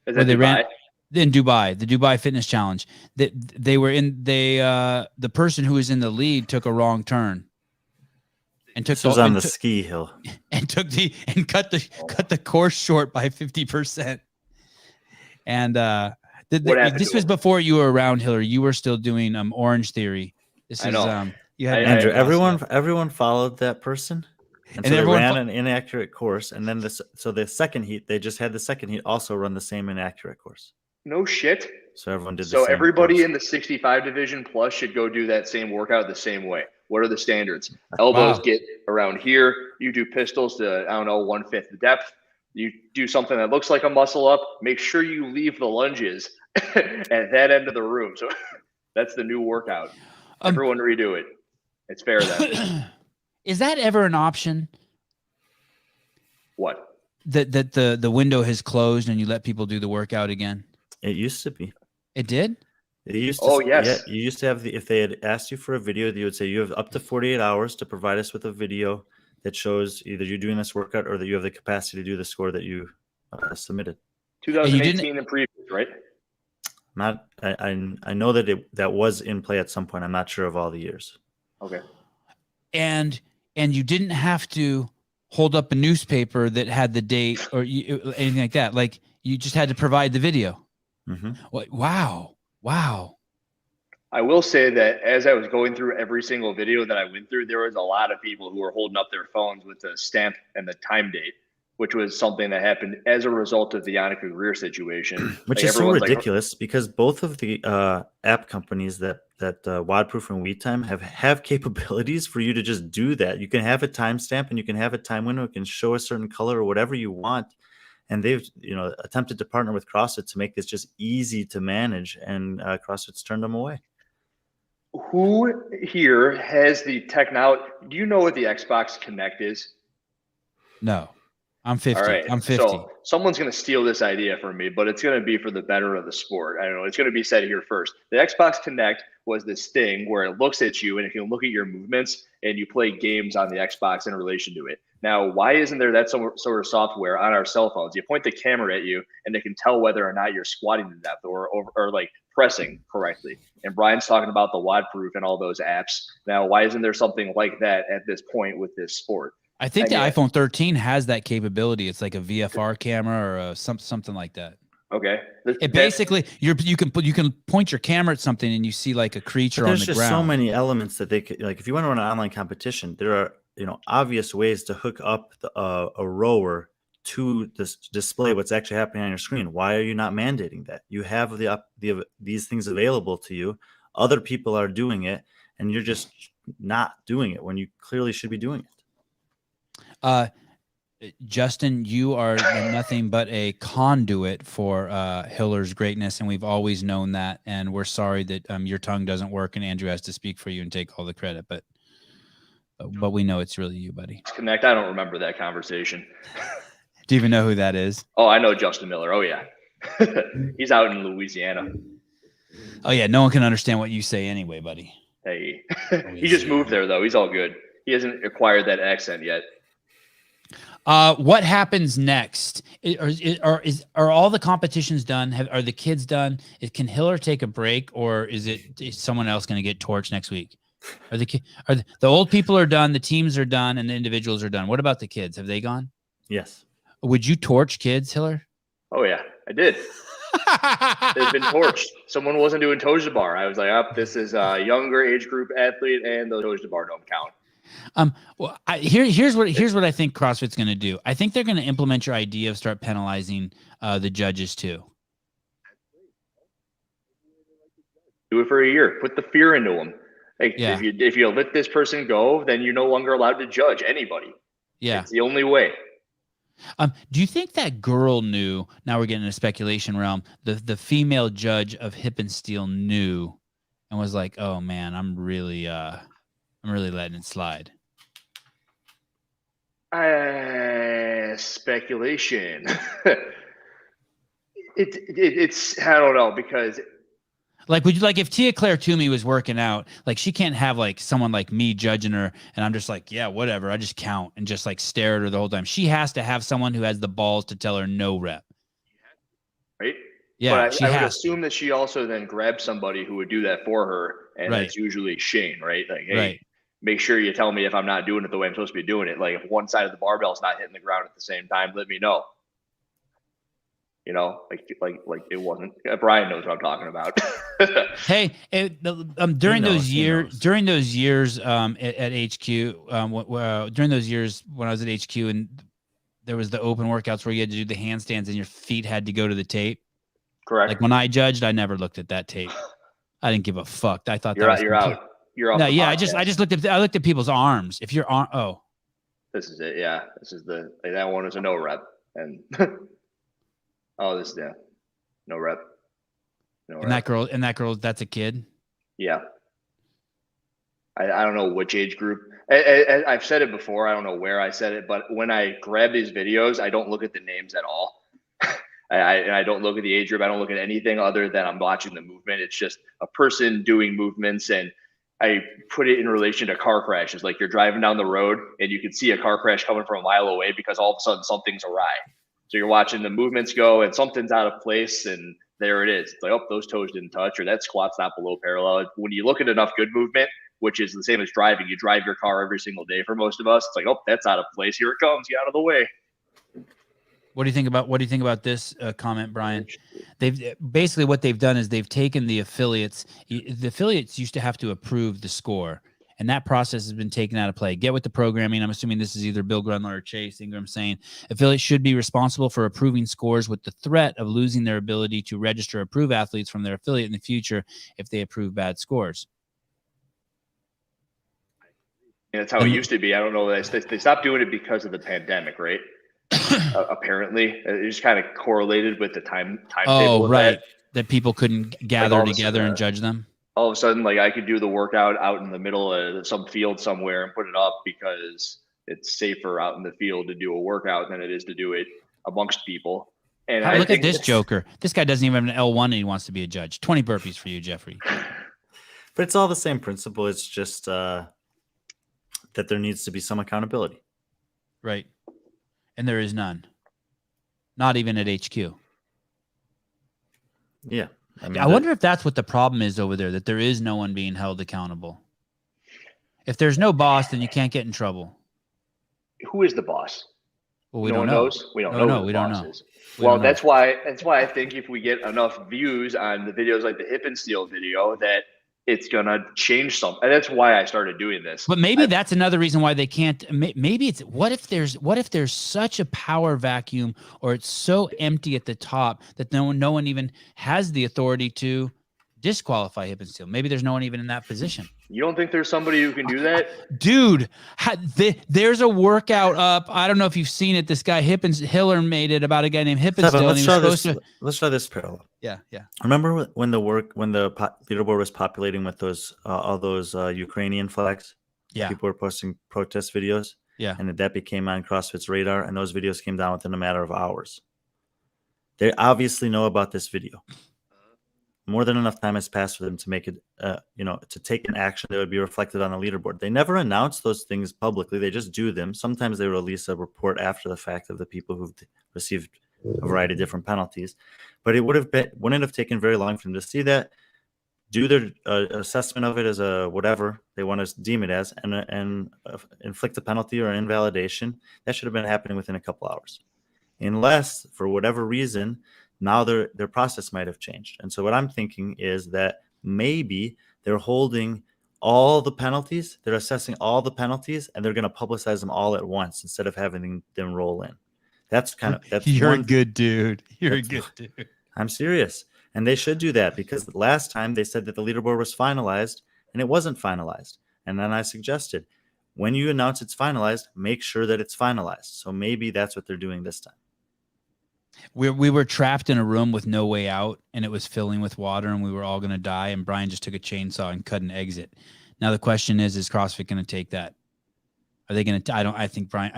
they Dubai? ran in Dubai, the Dubai Fitness Challenge. The person who was in the lead took a wrong turn and took on the ski hill and cut the course short by 50%. And this was before you were around, Hillary. You were still doing Orange Theory. This is I know. you had Andrew. Everyone followed that person. And And so they everyone ran an inaccurate course, and then the second heat, they just had the second heat also run the same inaccurate course. No shit. So everyone did the So same everybody course. in the 65 division plus should go do that same workout the same way. What are the standards? Elbows Wow. get around here. You do pistols to, I don't know, 1/5 the depth. You do something that looks like a muscle up. Make sure you leave the lunges at that end of the room. So that's the new workout. Everyone redo it. It's fair then. Is that ever an option? What? That the window has closed and you let people do the workout again? It used to be. It did? It used to. Oh, yes. Yeah, you used to have if they had asked you for a video, you would say you have up to 48 hours to provide us with a video that shows either you're doing this workout or that you have the capacity to do the score that you submitted. 2018 and previous, right? I know that that was in play at some point. I'm not sure of all the years. Okay. And you didn't have to hold up a newspaper that had the date or anything like that. Like you just had to provide the video. Mm-hmm. Wow. I will say that as I was going through every single video that I went through, there was a lot of people who were holding up their phones with the stamp and the time date, which was something that happened as a result of the Yannick Greer situation. Which Like, is so everyone's like, ridiculous because both of the app companies that WODproof and WeTime have capabilities for you to just do that. You can have a timestamp and you can have a time window. It can show a certain color or whatever you want. And they've attempted to partner with CrossFit to make this just easy to manage, and CrossFit's turned them away. Who here has the technology? Do you know what the Xbox Connect is? No. I'm 50. All right. I'm 50. So someone's going to steal this idea from me, but it's going to be for the better of the sport. I don't know. It's going to be said here first. The Xbox Connect was this thing where it looks at you and it can look at your movements, and you play games on the Xbox in relation to it. Now, why isn't there that sort of software on our cell phones? You point the camera at you and it can tell whether or not you're squatting to depth or like pressing correctly. And Brian's talking about the WODproof and all those apps. Now, why isn't there something like that at this point with this sport? I think the iPhone 13 has that capability. It's like a VFR camera or something like that. Okay. It basically you can point your camera at something and you see like a creature on the ground. There's just so many elements that they could, like if you want to run an online competition, there are obvious ways to hook up a rower to this display what's actually happening on your screen. Why are you not mandating that? You have these things available to you. Other people are doing it, and you're just not doing it when you clearly should be doing it. Justin, you are nothing but a conduit for Hiller's greatness, and we've always known that. And we're sorry that your tongue doesn't work, and Andrew has to speak for you and take all the credit. But we know it's really you, buddy. Connect. I don't remember that conversation. Do you even know who that is? Oh, I know Justin Miller. Oh yeah, he's out in Louisiana. Oh yeah, no one can understand what you say anyway, buddy. Hey, he just moved there though. He's all good. He hasn't acquired that accent yet. What happens next? Are all the competitions done? Are the kids done? Can Hiller take a break, or is someone else going to get torched next week? Are the old people are done, the teams are done, and the individuals are done? What about the kids? Have they gone? Yes. Would you torch kids, Hiller? Oh yeah, I did. They've been torched. Someone wasn't doing toe to bar. I was like, this is a younger age group athlete, and the toe to bar don't count. Well, here's what I think CrossFit's going to do. I think they're going to implement your idea of start penalizing the judges too. Do it for a year. Put the fear into them. Like, yeah. If you let this person go, then you're no longer allowed to judge anybody. Yeah, it's the only way. Do you think that girl knew? Now we're getting into speculation realm. The female judge of Hip and Steel knew, and was like, "Oh man, I'm really letting it slide." Speculation. It's I don't know, because. Like, would you if Tia Claire Toomey was working out, like she can't have like someone like me judging her and I'm just like, yeah, whatever. I just count and just like stare at her the whole time. She has to have someone who has the balls to tell her no rep. Right. Yeah. But I would assume that she also then grabbed somebody who would do that for her. And that's usually Shane, right? Like, hey, make sure you tell me if I'm not doing it the way I'm supposed to be doing it. Like if one side of the barbell is not hitting the ground at the same time, let me know. You know, like it wasn't. Brian knows what I'm talking about. Hey, during knows, those he years, knows. during those years at HQ, during those years when I was at HQ, and there was the open workouts where you had to do the handstands and your feet had to go to the tape. Correct. Like when I judged, I never looked at that tape. I didn't give a fuck. I thought You're that out. was You're out. You're off. No, the yeah, podcast. I just looked at people's arms. If your arm, oh, This is it. Yeah, this is that one was a no rep, and oh, this no rep. No and rep. that girl, that's a kid. Yeah. I don't know which age group. I've said it before. I don't know where I said it, but when I grab these videos, I don't look at the names at all. I don't look at the age group. I don't look at anything other than I'm watching the movement. It's just a person doing movements, and I put it in relation to car crashes. Like you're driving down the road and you can see a car crash coming from a mile away because all of a sudden something's awry. So you're watching the movements go and something's out of place, and there it is. It's like, oh, those toes didn't touch, or that squat's not below parallel. When you look at enough good movement, which is the same as driving, you drive your car every single day for most of us. It's like, oh, that's out of place. Here it comes. Get out of the way. What do you think about this comment, Brian? They've basically what they've done is they've taken the affiliates. The affiliates used to have to approve the score, and that process has been taken out of play. Get with the programming. I'm assuming this is either Bill Grunler or Chase Ingram saying affiliates should be responsible for approving scores with the threat of losing their ability to register approved athletes from their affiliate in the future if they approve bad scores. And that's how it used to be. I don't know. They stopped doing it because of the pandemic, right? Apparently, it just kind of correlated with the timetable. Oh, right. That people couldn't gather together and sudden, judge them. All of a sudden, like I could do the workout out in the middle of some field somewhere and put it up because it's safer out in the field to do a workout than it is to do it amongst people. And I look at this joker. This guy doesn't even have an L1 and he wants to be a judge. 20 burpees for you, Jeffrey. But it's all the same principle. It's just that there needs to be some accountability. Right. And there is none. Not even at HQ. Yeah. I wonder if that's what the problem is over there, that there is no one being held accountable. If there's no boss, then you can't get in trouble. Who is the boss? Well, we no don't one know. knows. We don't know. Who we the don't boss know. is. Well, that's why I think if we get enough views on the videos like the hip and steel video, that it's gonna change something. And that's why I started doing this. But maybe that's another reason why they can't. Maybe it's what if there's such a power vacuum, or it's so empty at the top that no one even has the authority to disqualify hip and steel. Maybe there's no one even in that position. You don't think there's somebody who can do that? Dude, there's a workout up. I don't know if you've seen it. This guy Hiller made it about a guy named Sevan, let's try this parallel. Yeah. Remember when the leaderboard was populating with those all those Ukrainian flags? Yeah. People were posting protest videos. Yeah. And that became on CrossFit's radar, and those videos came down within a matter of hours. They obviously know about this video. More than enough time has passed for them to make it, to take an action that would be reflected on the leaderboard. They never announce those things publicly. They just do them. Sometimes they release a report after the fact of the people who've received a variety of different penalties. But it wouldn't have taken very long for them to see that, do their assessment of it as a whatever they want to deem it as, and inflict a penalty or invalidation. That should have been happening within a couple hours. Unless, for whatever reason, now their process might have changed. And so what I'm thinking is that maybe they're holding all the penalties, they're assessing all the penalties, and they're going to publicize them all at once instead of having them roll in. That's You're a good dude. You're a good dude. I'm serious. And they should do that, because last time they said that the leaderboard was finalized and it wasn't finalized. And then I suggested, when you announce it's finalized, make sure that it's finalized. So maybe that's what they're doing this time. We were trapped in a room with no way out, and it was filling with water, and we were all going to die. And Brian just took a chainsaw and cut an exit. Now the question is CrossFit going to take that? Are they going to? I think Brian.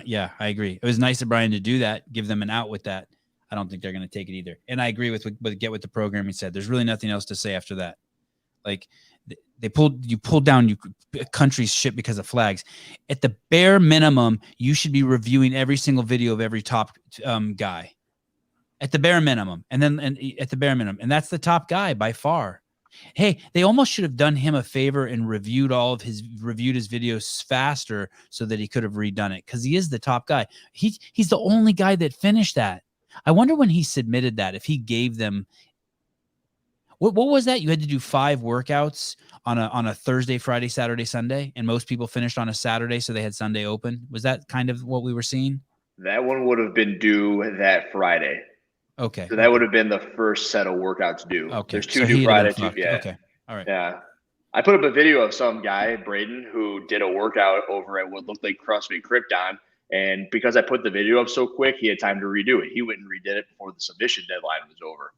Yeah, I agree. It was nice of Brian to do that, give them an out with that. I don't think they're going to take it either. And I agree with get what the programming said. There's really nothing else to say after that. Like you pulled down country's shit because of flags. At the bare minimum, you should be reviewing every single video of every top guy. At the bare minimum, and that's the top guy by far. Hey, they almost should have done him a favor and reviewed his videos faster so that he could have redone it, because he is the top guy. He's the only guy that finished that. I wonder when he submitted that, if he gave them, what was that? You had to do 5 workouts on a Thursday, Friday, Saturday, Sunday, and most people finished on a Saturday, so they had Sunday open. Was that kind of what we were seeing? That one would have been due that Friday. Okay. So that would have been the first set of workouts due. Okay. There's 2 So due he'd have been Friday, 2. fucked. Yeah. Okay. All right. Yeah. I put up a video of some guy, Braden, who did a workout over at what looked like CrossFit Krypton. And because I put the video up so quick, he had time to redo it. He went and redid it before the submission deadline was over.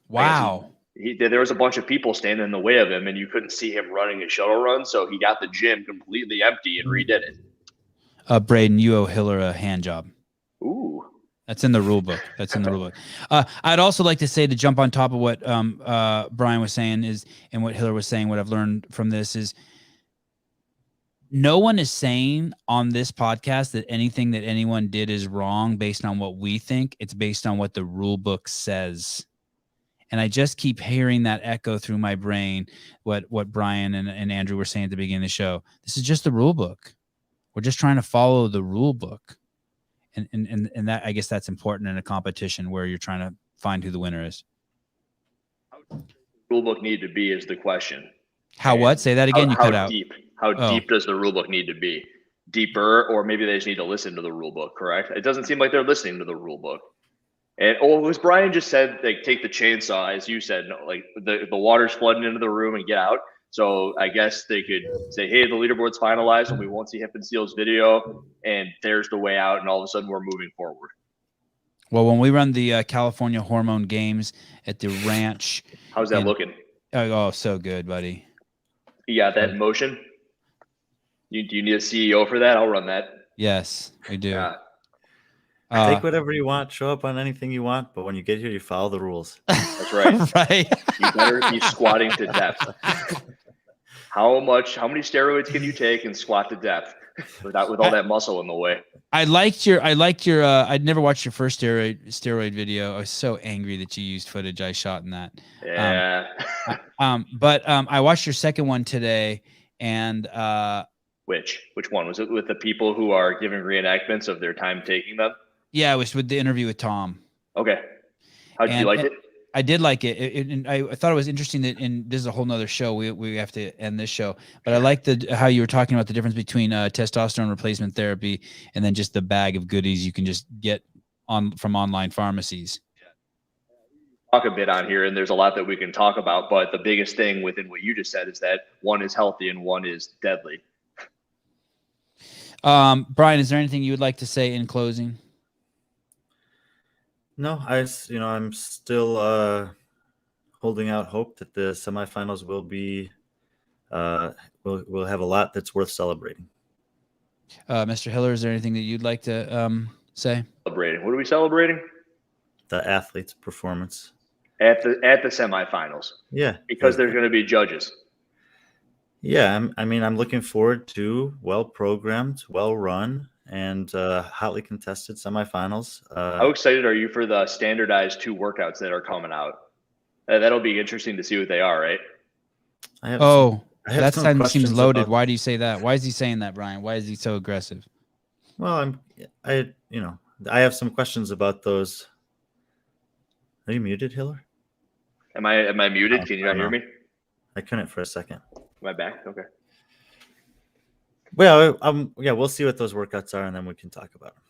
Wow. There was a bunch of people standing in the way of him, and you couldn't see him running his shuttle run. So he got the gym completely empty and redid it. Braden, you owe Hiller a hand job. Ooh. That's in the rule book. That's in the rule book. I'd also like to say, to jump on top of what Brian was saying is, and what Hiller was saying, what I've learned from this is, no one is saying on this podcast that anything that anyone did is wrong based on what we think. It's based on what the rule book says. And I just keep hearing that echo through my brain, what Brian and Andrew were saying at the beginning of the show. This is just the rule book. We're just trying to follow the rule book. And that, I guess that's important in a competition where you're trying to find who the winner is. How deep does the rule book need to be is the question. How what? Say that again. You cut out. How deep does the rule book need to be? Deeper, or maybe they just need to listen to the rule book, correct? It doesn't seem like they're listening to the rule book. And as Brian just said, like, take the chainsaw, as you said, like the water's flooding into the room and get out. So I guess they could say, hey, the leaderboard's finalized and we won't see Hip and Steel's video, and there's the way out, and all of a sudden we're moving forward. Well, when we run the California Hormone Games at the ranch. How's that looking? Oh, so good, buddy. You got that in motion? Do you need a CEO for that? I'll run that. Yes, we do. Yeah. Take whatever you want, show up on anything you want, but when you get here, you follow the rules. That's right. Right. You better be squatting to depth. How many steroids can you take and squat to depth with all that muscle in the way? I liked your I'd never watched your first steroid video. I was so angry that you used footage I shot in that. Yeah. But I watched your second one today, and which one was it, with the people who are giving reenactments of their time taking them? Yeah, it was with the interview with Tom. Okay. How did you like it? I did like it. And I thought it was interesting that, and this is a whole nother show. We have to end this show, but I like how you were talking about the difference between testosterone replacement therapy and then just the bag of goodies you can just get from online pharmacies. Talk a bit on here, and there's a lot that we can talk about, but the biggest thing within what you just said is that one is healthy and one is deadly. Brian, is there anything you would like to say in closing? No, I'm still holding out hope that the semifinals will be we'll have a lot that's worth celebrating. Mr. Hiller, is there anything that you'd like to say? Celebrating. What are we celebrating? The athlete's performance at the semifinals. Yeah, because there's going to be judges. Yeah, I'm looking forward to well-programmed, well-run, and hotly contested semifinals. How excited are you for the standardized 2 workouts that are coming out? That'll be interesting to see what they are, right? That time seems loaded. Why do you say that? Why is he saying that, Brian? Why is he so aggressive? Well, I have some questions about those. Are you muted, Hiller? Am I muted? Can you not hear me? I couldn't for a second. Am I back? Okay. Well, we'll see what those workouts are, and then we can talk about them.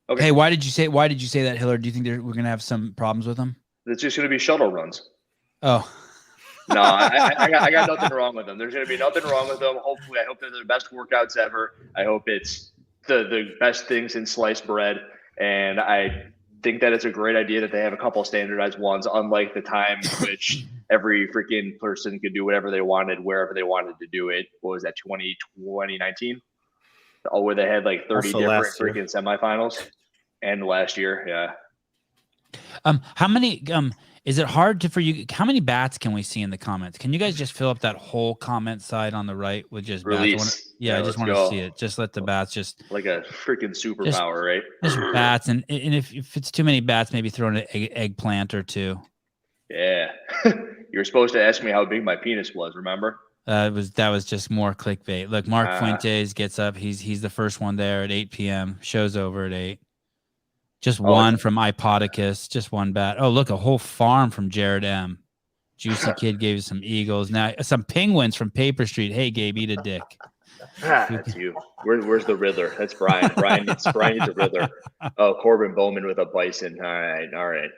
Okay. Hey, why did you say that, Hiller? Do you think we're gonna have some problems with them? It's just gonna be shuttle runs. Oh. No, I got nothing wrong with them. There's gonna be nothing wrong with them. Hopefully, I hope they're the best workouts ever. I hope it's the best things in sliced bread, and I think that it's a great idea that they have a couple standardized ones, unlike the time in which every freaking person could do whatever they wanted, wherever they wanted to do it. What was that, 2019? Oh, where they had like 30 different freaking semifinals. And last year, yeah. How many, is it hard for you? How many bats can we see in the comments? Can you guys just fill up that whole comment side on the right with just bats? I just want to see it. Just let the bats just like a freaking superpower, right? Just bats, and if it's too many bats, maybe throw in an eggplant or 2. Yeah, you were supposed to ask me how big my penis was. Remember? That was just more clickbait. Look, Mark Fuentes gets up. He's the first one there at 8 p.m. Show's over at 8. Just one from Ipodicus. Just one bat. Oh, look, a whole farm from Jared M. Juicy Kid gave us some Eagles. Now some Penguins from Paper Street. Hey, Gabe, eat a dick. That's you. Where's the Riddler? That's Brian. Brian needs a Riddler. Oh, Corbin Bowman with a Bison. All right.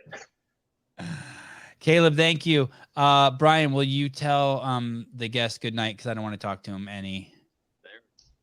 Caleb, thank you. Brian, will you tell the guest good night? Because I don't want to talk to him any